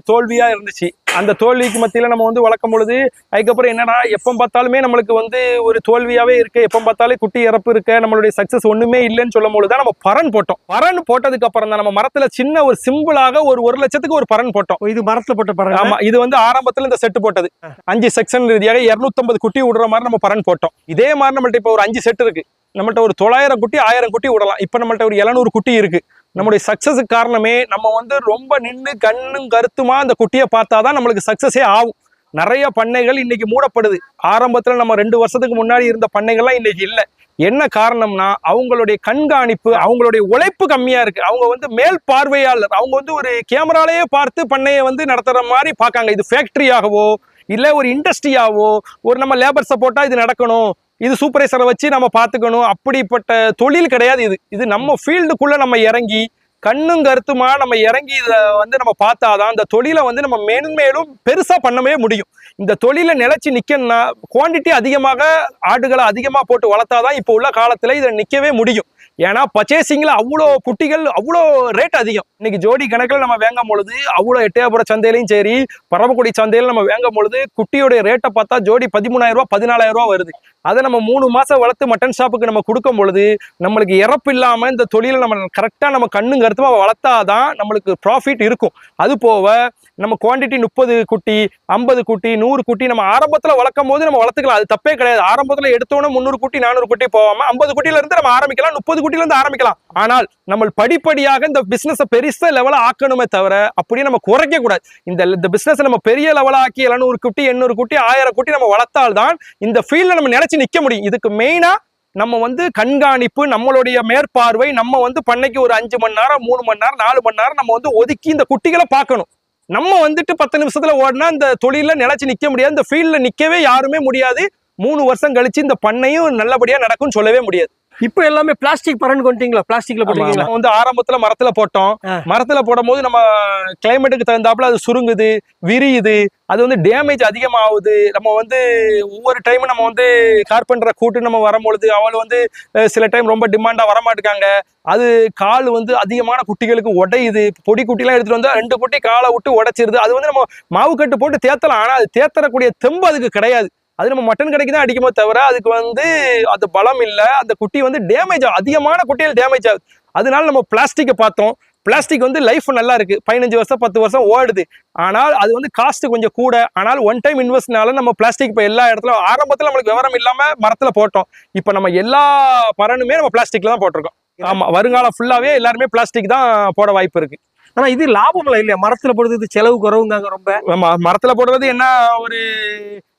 தோல்வியா இருந்துச்சு. அந்த தோல்விக்கு மத்தியில நம்ம வந்து வளர்க்கும் பொழுது அதுக்கப்புறம் என்னன்னா, எப்ப பார்த்தாலுமே நம்மளுக்கு வந்து ஒரு தோல்வியாவே இருக்கு, எப்ப பார்த்தாலும் குட்டி இறப்பு இருக்கு, நம்மளுடைய சக்சஸ் ஒண்ணுமே இல்லைன்னு சொல்லும் பொழுதுதான் நம்ம பரன் போட்டோம். பரன் போட்டதுக்கு அப்புறம் தான் நம்ம மரத்துல சின்ன ஒரு சிம்பிளாக ஒரு 1 லட்சத்துக்கு ஒரு பரன் போட்டோம். இது மரத்துல போட்ட பரன். ஆமா, இது வந்து ஆரம்பத்துல இந்த செட்டு போட்டது 5 செக்ஷன் ரீதியாக 250 குட்டி விடுற மாதிரி நம்ம பரன் போட்டோம். இதே மாதிரி நம்மள்ட்ட இப்ப ஒரு 5 செட் இருக்கு. நம்மள்ட்ட ஒரு 900 குட்டி 1000 குட்டி விடலாம். இப்ப நம்மள்ட்ட ஒரு 700 குட்டி இருக்கு. நம்மளுடைய சக்சஸுக்கு காரணமே நம்ம வந்து ரொம்ப நின்று கண்ணும் கருத்துமா அந்த குட்டியை பார்த்தாதான் நம்மளுக்கு சக்சஸே ஆகும். நிறைய பண்ணைகள் இன்னைக்கு மூடப்படுது. ஆரம்பத்துல நம்ம 2 வருஷத்துக்கு முன்னாடி இருந்த பண்ணைகள்லாம் இன்னைக்கு இல்லை. என்ன காரணம்னா, அவங்களுடைய கண்காணிப்பு, அவங்களுடைய உழைப்பு கம்மியா இருக்கு. அவங்க வந்து மேல் பார்வையாளர், அவங்க வந்து ஒரு கேமராலேயே பார்த்து பண்ணையை வந்து நடத்துற மாதிரி பார்க்காங்க. இது ஃபேக்டரியாகவோ இல்ல ஒரு இண்டஸ்ட்ரியாவோ, ஒரு நம்ம லேபர் சப்போர்ட்டா இது நடக்கணும், இது சூப்பர்வைசரை வச்சு நம்ம பாத்துக்கணும், அப்படிப்பட்ட தொழில் கிடையாது இது. இது நம்ம ஃபீல்டுக்குள்ள நம்ம இறங்கி கண்ணும் கருத்துமா நம்ம இறங்கி இதை வந்து நம்ம பார்த்தாதான் இந்த தொழிலை வந்து நம்ம மேன்மேலும் பெருசா பண்ணவே முடியும். இந்த தொழிலை நிலைச்சு நிக்கணும்னா குவான்டிட்டி அதிகமாக ஆடுகளை அதிகமா போட்டு வளர்த்தாதான் இப்போ உள்ள காலத்துல இதை நிக்கவே முடியும். ஏன்னா பர்ச்சேசிங்ல அவ்வளோ குட்டிகள் அவ்வளோ ரேட் அதிகம். இன்னைக்கு ஜோடி கணக்கில் நம்ம வாங்கும் பொழுது அவ்வளோ எட்டயபுரம் சந்தையிலையும் சரி பரமக்குடி சந்தையில நம்ம வாங்கும் பொழுது குட்டியோடைய ரேட்டை பார்த்தா ஜோடி 13,000 ரூபாய் 14,000 ரூபாய் வருது. அதை நம்ம 3 மாசம் வளர்த்து மட்டன் ஷாப்புக்கு நம்ம கொடுக்கும் பொழுது நம்மளுக்கு இறப்பு இல்லாம இந்த தொழிலை நம்ம கரெக்டா நம்ம கண்ணும் கருத்துமா வளர்த்தாதான் நம்மளுக்கு ப்ராஃபிட் இருக்கும். அது போக நம்ம குவான்டிட்டி 30 குட்டி 50 குட்டி 100 குட்டி நம்ம ஆரம்பத்துல வளர்க்கும் போது நம்ம வளர்த்துக்கலாம், அது தப்பே கிடையாது. ஆரம்பத்துல எடுத்தோன்னா 300 குட்டி 400 குட்டி போகாம 50 குட்டில இருந்து நம்ம ஆரம்பிக்கலாம், 30 குட்டில இருந்து ஆரம்பிக்கலாம். ஆனால் நம்ம படிப்படியாக இந்த பிசினஸ் பெருசா லெவலா ஆக்கணுமே தவிர அப்படியே நம்ம குறைக்க கூடாது. இந்த பிசினஸ் நம்ம பெரிய லெவலா ஆக்கி 700 குட்டி 800 குட்டி 1000 குட்டி நம்ம வளர்த்தால்தான் இந்த ஃபீல்ட்ல நம்ம நினைச்சு நிக்க முடியும். இதுக்கு மெயினா நம்ம வந்து கண்காணிப்பு, நம்மளுடைய மேற்பார்வை, நம்ம வந்து பண்ணைக்கு ஒரு 5 மணி நேரம் 3 மணி நேரம் 4 மணி நேரம் நம்ம வந்து ஒதுக்கி இந்த குட்டிகளை பார்க்கணும். நம்ம வந்துட்டு 10 நிமிஷத்துல ஓடினா இந்த தொழில நிலைச்சு நிக்க முடியாது, இந்த ஃபீல்ட்ல நிக்கவே யாருமே முடியாது. 3 வருஷம் கழிச்சு இந்த பண்ணையும் நல்லபடியா நடக்கும்னு சொல்லவே முடியாது. இப்போ எல்லாமே பிளாஸ்டிக் பரன் கொண்டீங்களா? பிளாஸ்டிக்ல போட்டீங்களா? வந்து ஆரம்பத்துல மரத்துல போட்டோம். மரத்துல போடும் போது நம்ம கிளைமேட்டுக்கு தகுந்தாப்புல அது சுருங்குது, விரியுது, அது வந்து டேமேஜ் அதிகமாகுது. நம்ம வந்து ஒவ்வொரு டைமும் நம்ம வந்து கார்பெண்டரை கூட்டு நம்ம வரும்பொழுது அவள் வந்து சில டைம் ரொம்ப டிமாண்டா வரமாட்டுக்காங்க. அது கால் வந்து அதிகமான குட்டிகளுக்கு உடையுது. பொடி குட்டிலாம் எடுத்துட்டு வந்து 2 குட்டி காலை விட்டு உடைச்சிருது. அது வந்து நம்ம மாவு கட்டு போட்டு தேத்தலாம், ஆனா அது தேத்தரக்கூடிய தெம்பு அதுக்கு கிடையாது. அது நம்ம மட்டன் கடைக்கு தான் அடிக்குமோ தவிர அதுக்கு வந்து அது பலம் இல்லை. அந்த குட்டி வந்து டேமேஜ் ஆகும், அதிகமான குட்டிகள் டேமேஜ் ஆகுது. அதனால நம்ம பிளாஸ்டிக்கை பார்த்தோம். பிளாஸ்டிக் வந்து லைஃப் நல்லா இருக்கு, 15 வருஷம் 10 வருஷம் ஓடுது. ஆனால் அது வந்து காஸ்ட் கொஞ்சம் கூட. ஆனால் ஒன் டைம் இன்வெஸ்ட்னால நம்ம பிளாஸ்டிக் இப்போ எல்லா இடத்துல ஆரம்பத்தில் நம்மளுக்கு விவரம் இல்லாம மரத்துல போட்டோம். இப்போ நம்ம எல்லா பரனுமே நம்ம பிளாஸ்டிக்ல தான் போட்டிருக்கோம். ஆமா, வருங்காலம் ஃபுல்லாவே எல்லாருமே பிளாஸ்டிக் தான் போட வாய்ப்பு இருக்கு. ஆனா இது லாபம் இல்லையா? மரத்துல போடுறது செலவு குறவுங்க ரொம்ப. மரத்துல போடுறது என்ன, ஒரு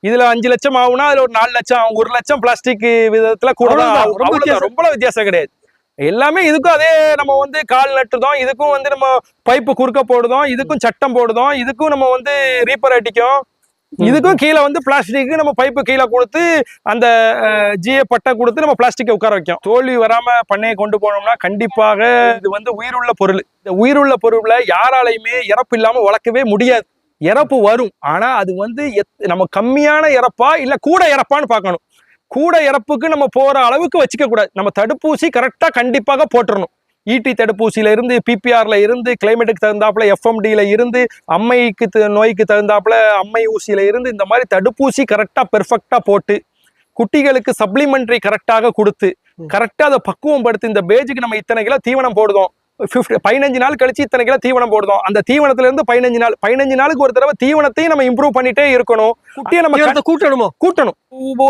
இதுல 5 லட்சம் ஆகுனா அதுல ஒரு 4 லட்சம் 1 லட்சம் பிளாஸ்டிக் விதத்துல கூட ரொம்ப வித்தியாசம் கிடையாது. எல்லாமே இதுக்கும் அதே நம்ம வந்து கால் நட்டுதோம், இதுக்கும் வந்து நம்ம பைப்பு குறுக்க போடுதோம், இதுக்கும் சட்டம் போடுதோம், இதுக்கும் நம்ம வந்து ரீப்பர் அடிக்கும், இதுக்கும் கீழே வந்து பிளாஸ்டிக் நம்ம பைப்பு கீழே கொடுத்து அந்த ஜிஏ பட்டை கொடுத்து நம்ம பிளாஸ்டிக்கை உட்கார வைக்கும். தோல்வி வராம பண்ணையை கொண்டு போனோம்னா கண்டிப்பாக இது வந்து உயிருள்ள பொருள். இந்த உயிருள்ள பொருள்ல யாராலையுமே இறப்பு இல்லாம வளர்க்கவே முடியாது. இறப்பு வரும், ஆனா அது வந்து நம்ம கம்மியான இறப்பா இல்ல கூட இறப்பான்னு பார்க்கணும். கூட இறப்புக்கு நம்ம போற அளவுக்கு வச்சுக்க கூடாது. நம்ம தடுப்பூசி கரெக்டா கண்டிப்பாக போட்டுறணும். ஈட்டி தடுப்பூசியில இருந்து, பிபிஆர்ல இருந்து, கிளைமேட்டுக்கு தகுந்தாப்புல எஃப்எம்டில இருந்து, அம்மைக்கு நோய்க்கு தகுந்தாப்புல அம்மை ஊசியில இருந்து, இந்த மாதிரி தடுப்பூசி கரெக்டா பெர்ஃபெக்டா போட்டு குட்டிகளுக்கு சப்ளிமெண்டரி கரெக்டாக கொடுத்து கரெக்டா அதை பக்குவம் படுத்தி இந்த பேஜுக்கு நம்ம இத்தனை கிலோ தீவனம் போடுதோம், 15 நாள் கழிச்சு இத்தனை கிலோ தீவனம் போடுதோம். அந்த தீவனத்துல இருந்து 15 நாளுக்கு ஒரு தடவை தீவனத்தையும் நம்ம இம்ப்ரூவ் பண்ணிட்டே இருக்கணும். குட்டியை நம்ம கூட்டணும்.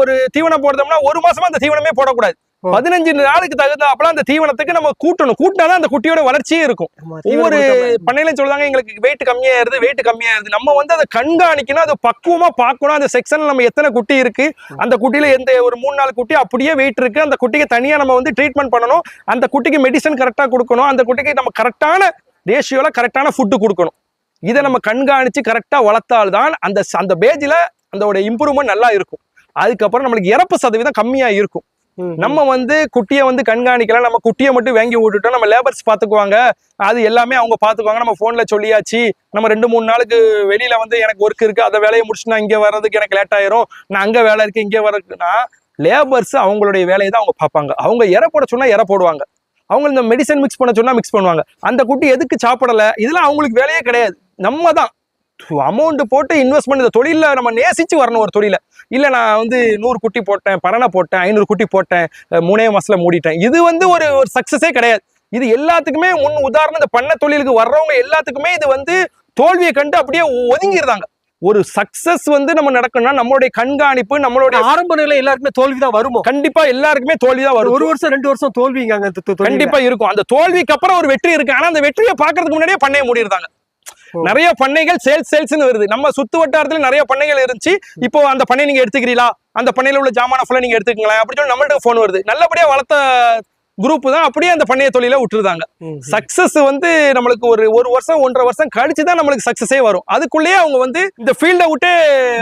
ஒரு தீவனம் போடுறோம்னா 1 மாசமா அந்த தீவனமே போடக்கூடாது. 15 நாளுக்கு தகுந்தாப்புல அந்த தீவனத்துக்கு நம்ம கூட்டினாதான் அந்த குட்டியோட வளர்ச்சியே இருக்கும். ஒவ்வொரு பண்ணையிலும் சொல்றாங்க எங்களுக்கு வெயிட் கம்மியாயிருது. நம்ம வந்து அதை கண்காணிக்கணும், அதை பக்குவமா பார்க்கணும். அந்த செக்ஷன்ல நம்ம எத்தனை குட்டி இருக்கு, அந்த குட்டியில எந்த ஒரு 3-4 குட்டி அப்படியே வெயிட் இருக்கு, அந்த குட்டிக்கு தனியா நம்ம வந்து ட்ரீட்மெண்ட் பண்ணணும். அந்த குட்டிக்கு மெடிசன் கரெக்டா கொடுக்கணும். அந்த குட்டிக்கு நம்ம கரெக்டான ரேஷியோல கரெக்டான ஃபுட்டு கொடுக்கணும். இதை நம்ம கண்காணிச்சு கரெக்டா வளர்த்தால்தான் அந்த பேஜ்ல அதோட இம்ப்ரூவ்மெண்ட் நல்லா இருக்கும். அதுக்கப்புறம் நம்மளுக்கு இறப்பு சதவீதம் கம்மியா இருக்கும். நம்ம வந்து குட்டியை வந்து கண்காணிக்கலாம், நம்ம குட்டியை மட்டும் வாங்கி விட்டுட்டோம், நம்ம லேபர்ஸ் பாத்துக்குவாங்க, அது எல்லாமே அவங்க பாத்துக்குவாங்க, நம்ம போன்ல சொல்லியாச்சு, நம்ம 2-3 நாளுக்கு வெளியில வந்து எனக்கு ஒர்க் இருக்கு, அதை வேலையை முடிச்சு நான் இங்க வர்றதுக்கு எனக்கு லேட் ஆயிரும், நான் அங்க வேலை இருக்கு இங்க வர்றதுக்குன்னா லேபர்ஸ் அவங்களுடைய வேலையை தான் அவங்க பார்ப்பாங்க. அவங்க இற போட சொன்னா இற போடுவாங்க, அவங்க இந்த மெடிசன் மிக்ஸ் பண்ண சொன்னா மிக்ஸ் பண்ணுவாங்க. அந்த குட்டி எதுக்கு சாப்பிடல, இதெல்லாம் அவங்களுக்கு வேலையே கிடையாது. நம்ம தான் அமௌண்ட் போட்டு இன்வெஸ்ட்மெண்ட், இந்த தொழில நம்ம நேசிச்சு வரணும். ஒரு தொழில இல்ல நான் வந்து 100 குட்டி போட்டேன், பரணை போட்டேன், 500 குட்டி போட்டேன், 3 மாசத்துல மூடிட்டேன், இது வந்து ஒரு சக்சஸே கிடையாது. இது எல்லாத்துக்குமே முன் உதாரணம். இந்த பண்ண தொழிலுக்கு வர்றவங்க எல்லாத்துக்குமே இது வந்து தோல்வியை கண்டு அப்படியே ஒதுங்கிடுறாங்க. ஒரு சக்சஸ் வந்து நம்ம நடக்கணும்னா நம்மளுடைய கண்காணிப்பு, நம்மளுடைய ஆரம்ப நிலை எல்லாருக்குமே தோல்விதான் வருமோ? கண்டிப்பா எல்லாருக்குமே தோல்விதான் வரும். 1 வருஷம் 2 வருஷம் தோல்விங்க கண்டிப்பா இருக்கும். அந்த தோல்விக்கு அப்புறம் ஒரு வெற்றி இருக்கு. ஆனா அந்த வெற்றியை பாக்குறதுக்கு முன்னாடியே பண்ணைய மூடிடுறாங்க. நிறைய பண்ணைகள் சேல்ஸ்னு வருது. நம்ம சுத்து வட்டாரத்துல நிறைய பண்ணைகள் இருந்துச்சு. இப்போ அந்த பண்ணை நீங்க எடுத்துக்கிறீங்களா, அந்த பண்ணையில உள்ள ஜாமான ஃபுல்லா நீங்க எடுத்துக்கீங்களா அப்படின்னு சொல்லி நம்மள்ட்ட போன் வருது. நல்லபடியா வளர்த்த குரூப் தான் அப்படியே அந்த பண்ணைய தொழில விட்டுருந்தாங்க. சக்சஸ் வந்து நம்மளுக்கு ஒரு வருஷம் 1.5 வருஷம் கழிச்சுதான் நம்மளுக்கு சக்சஸே வரும். அதுக்குள்ளேயே அவங்க வந்து இந்த ஃபீல்ட விட்டு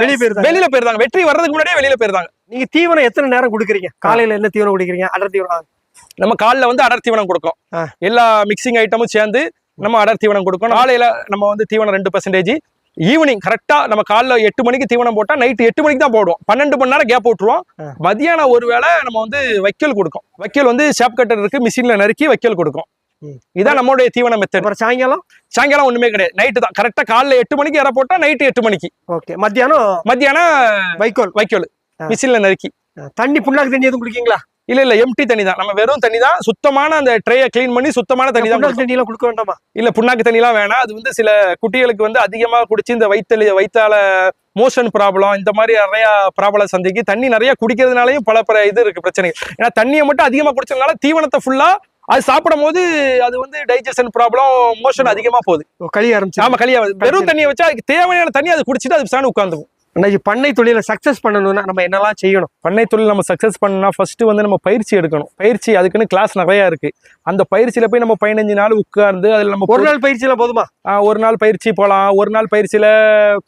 வெளியில போயிருந்தாங்க. வெற்றி வர்றதுக்கு முன்னாடியே வெளியில போயிருந்தாங்க. நீங்க தீவனம் எத்தனை நேரம் கொடுக்குறீங்க? காலையில என்ன தீவனம் குடிக்கிறீங்க? அடர் தீவனம் நம்ம காலைல வந்து அடர் தீவனம் கொடுக்கும். எல்லா மிக்சிங் ஐட்டமும் சேர்ந்து நம்ம அடர் தீவனம் கொடுக்கும். காலையில நம்ம வந்து தீவனம் 2%, ஈவினிங் கரெக்டா நம்ம காலைல 8 மணிக்கு தீவனம் போட்டா நைட் 8 மணிக்கு தான் போடுவோம். 12 மணி நேரம் கேப் விட்டுருவோம். மதியானம் ஒரு வேளை நம்ம வந்து வைக்கோல் கொடுக்கும். வைக்கோல் வந்து ஷாப் கட்டர் இருக்கு, மிஷின்ல நறுக்கி வைக்கோல் கொடுக்கும். இதான் நம்மளுடைய தீவன மெத்தட். சாயங்காலம் ஒண்ணுமே கிடையாது, நைட்டு தான். கரெக்டா காலைல 8 மணிக்கு இற போட்டா நைட்டு 8 மணிக்கு. மத்தியானம் வைக்கோல் மிஷின்ல நறுக்கி. தண்ணி புண்ணாக்கு தண்ணி எதுவும் குடிக்கீங்களா? இல்ல எம்டி தண்ணி தான். நம்ம வெறும் தண்ணி தான், சுத்தமான அந்த ட்ரேயை கிளீன் பண்ணி சுத்தமான தண்ணி தான். தண்ணி எல்லாம் கொடுக்க வேண்டாமா? இல்ல புண்ணாக்கு தண்ணி எல்லாம் வேணாம். அது வந்து சில குட்டிகளுக்கு வந்து அதிகமா குடிச்சு இந்த வயித்தால மோஷன் ப்ராப்ளம், இந்த மாதிரி நிறைய ப்ராப்ளம் சந்திக்கு. தண்ணி நிறைய குடிக்கிறதுனாலயும் பல இது இருக்கு பிரச்சனை. ஏன்னா தண்ணியை மட்டும் அதிகமா குடிச்சதுனால தீவனத்தை ஃபுல்லா அது சாப்பிடும் போது அது வந்து டைஜஷன் ப்ராப்ளம், மோஷன் அதிகமா போகுது, கழிய ஆரம்பிச்சு. ஆமா, கழிய. வெறும் தண்ணியை வச்சா அதுக்கு தேவையான தண்ணி அது குடிச்சிட்டு அது சாணி உட்காந்துக்கும். பண்ணை தொழில சக்சஸ் பண்ணணும்னா நம்ம என்னெல்லாம் செய்யணும்? பண்ணை தொழில் நம்ம சக்சஸ் பண்ணா ஃபர்ஸ்ட் வந்து நம்ம பயிற்சி எடுக்கணும். பயிற்சி அதுக்குன்னு கிளாஸ் நிறைய இருக்கு. அந்த பயிற்சியில போய் நம்ம 15 நாள் உட்கார்ந்து அதுல நம்ம ஒரு நாள் பயிற்சியில போதுமா? ஒரு நாள் பயிற்சி போலாம். ஒரு நாள் பயிற்சியில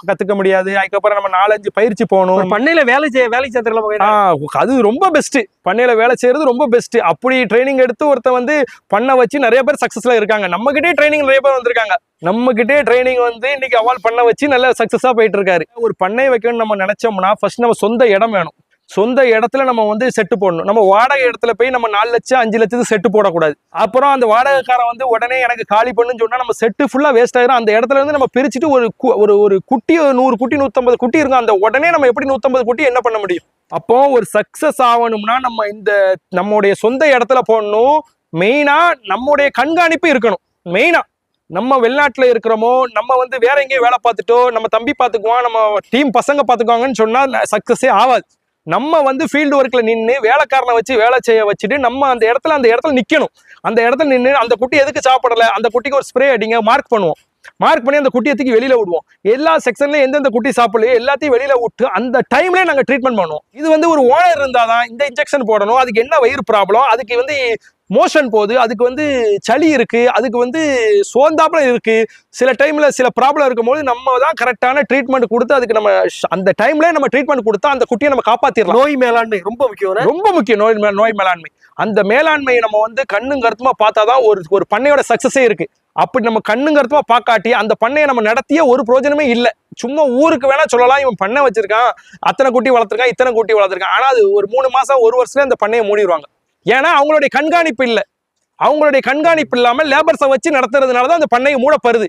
கத்துக்க முடியாது. அதுக்கப்புறம் நம்ம 4-5 பயிற்சி போகணும். பண்ணையில வேலை சேர்ந்துடலாம். அது ரொம்ப பெஸ்ட். பண்ணையில வேலை செய்யறது ரொம்ப பெஸ்ட். அப்படி ட்ரைனிங் எடுத்து ஒருத்த வந்து பண்ண வச்சு நிறைய பேர் சக்சஸ்ல இருக்காங்க. நம்ம கிட்டே ட்ரைனிங் நிறைய பேர் வந்திருக்காங்க. நம்ம கிட்டே ட்ரைனிங் வந்து இன்னைக்கு அவால் பண்ண வச்சு நல்ல சக்சஸா போயிட்டு இருக்காரு. ஒரு பண்ணை வைக்கணும்னு நம்ம நினைச்சோம்னா ஃபர்ஸ்ட் நம்ம சொந்த இடம் வேணும். சொந்த இடத்துல நம்ம வந்து செட்டு போடணும். நம்ம வாடகை இடத்துல போய் நம்ம 4 லட்சம் 5 லட்சத்துக்கு செட்டு போடக்கூடாது. அப்புறம் அந்த வாடகைக்காரன் வந்து உடனே எனக்கு காலி பண்ணுன்னு சொன்னா நம்ம செட்டு ஃபுல்லா வேஸ்ட் ஆயிரும். அந்த இடத்துல இருந்து நம்ம பிரிச்சுட்டு ஒரு குட்டி 100 குட்டி 150 குட்டி இருக்கும். அந்த உடனே நம்ம எப்படி 150 குட்டி என்ன பண்ண முடியும்? அப்போ ஒரு சக்சஸ் ஆகணும்னா நம்ம நம்முடைய சொந்த இடத்துல போடணும். மெயினா நம்முடைய கண்காணிப்பு இருக்கணும். மெயினா நம்ம வெளிநாட்டுல இருக்கிறோமோ, நம்ம வந்து வேற எங்கேயும் வேலை பார்த்துட்டோ, நம்ம தம்பி பார்த்துக்குவான், நம்ம டீம் பசங்க பார்த்துக்குவாங்கன்னு சொன்னா சக்சஸே ஆகாது. நம்ம வந்து ஃபீல்டு ஒர்க்ல நின்று வேலைக்காரனை வச்சு வேலை செய்ய வச்சுட்டு நம்ம அந்த இடத்துல நிக்கணும். அந்த இடத்துல நின்று அந்த குட்டி எதுக்கு சாப்பிடல, அந்த குட்டிக்கு ஒரு ஸ்ப்ரே அடிங்க, மார்க் பண்ணுவோம். மார்க் பண்ணி அந்த குட்டியை தூக்கி வெளியில விடுவோம். எல்லா செக்ஷன்லயும் எந்தெந்த குட்டி சாப்பிடலையோ எல்லாத்தையும் வெளியில விட்டு அந்த டைம்லயே நாங்க ட்ரீட்மெண்ட் பண்ணுவோம். இது வந்து ஒரு ஓனர் இருந்தாதான் இந்த இன்ஜெக்ஷன் போடணும், அதுக்கு என்ன வயிறு ப்ராப்ளம், அதுக்கு வந்து மோஷன் போகுது, அதுக்கு வந்து சளி இருக்கு, அதுக்கு வந்து சோர்ந்தாப்புல இருக்கு, சில டைம்ல சில ப்ராப்ளம் இருக்கும்போது நம்ம தான் கரெக்டான ட்ரீட்மெண்ட் கொடுத்து அதுக்கு நம்ம அந்த டைம்ல நம்ம ட்ரீட்மெண்ட் கொடுத்தா அந்த குட்டியை நம்ம காப்பாத்திடலாம். நோய் மேலாண்மை ரொம்ப முக்கியம். ரொம்ப முக்கியம் நோய் மேலாண்மை. அந்த மேலாண்மையை நம்ம வந்து கண்ணும் கருத்துமா பார்த்தாதான் ஒரு பண்ணையோட சக்சஸே இருக்கு. அப்படி நம்ம கண்ணும் கருத்துமா பார்க்காட்டி அந்த பண்ணையை நம்ம நடத்திய ஒரு பிரயோஜனமே இல்லை. சும்மா ஊருக்கு வேணா சொல்லலாம், இவன் பண்ணை வச்சிருக்கான், அத்தனை குட்டி வளர்த்துருக்கான், இத்தனை குட்டி வளர்த்துருக்கான். ஆனா அது ஒரு 3 மாசம் 1 வருஷத்துல அந்த பண்ணையை மூடிடுவாங்க. ஏன்னா அவங்களுடைய கண்காணிப்பு இல்லை. அவங்களுடைய கண்காணிப்பு இல்லாம லேபர்ஸை வச்சு நடத்துறதுனாலதான் அந்த பண்ணையை மூடப்படுது.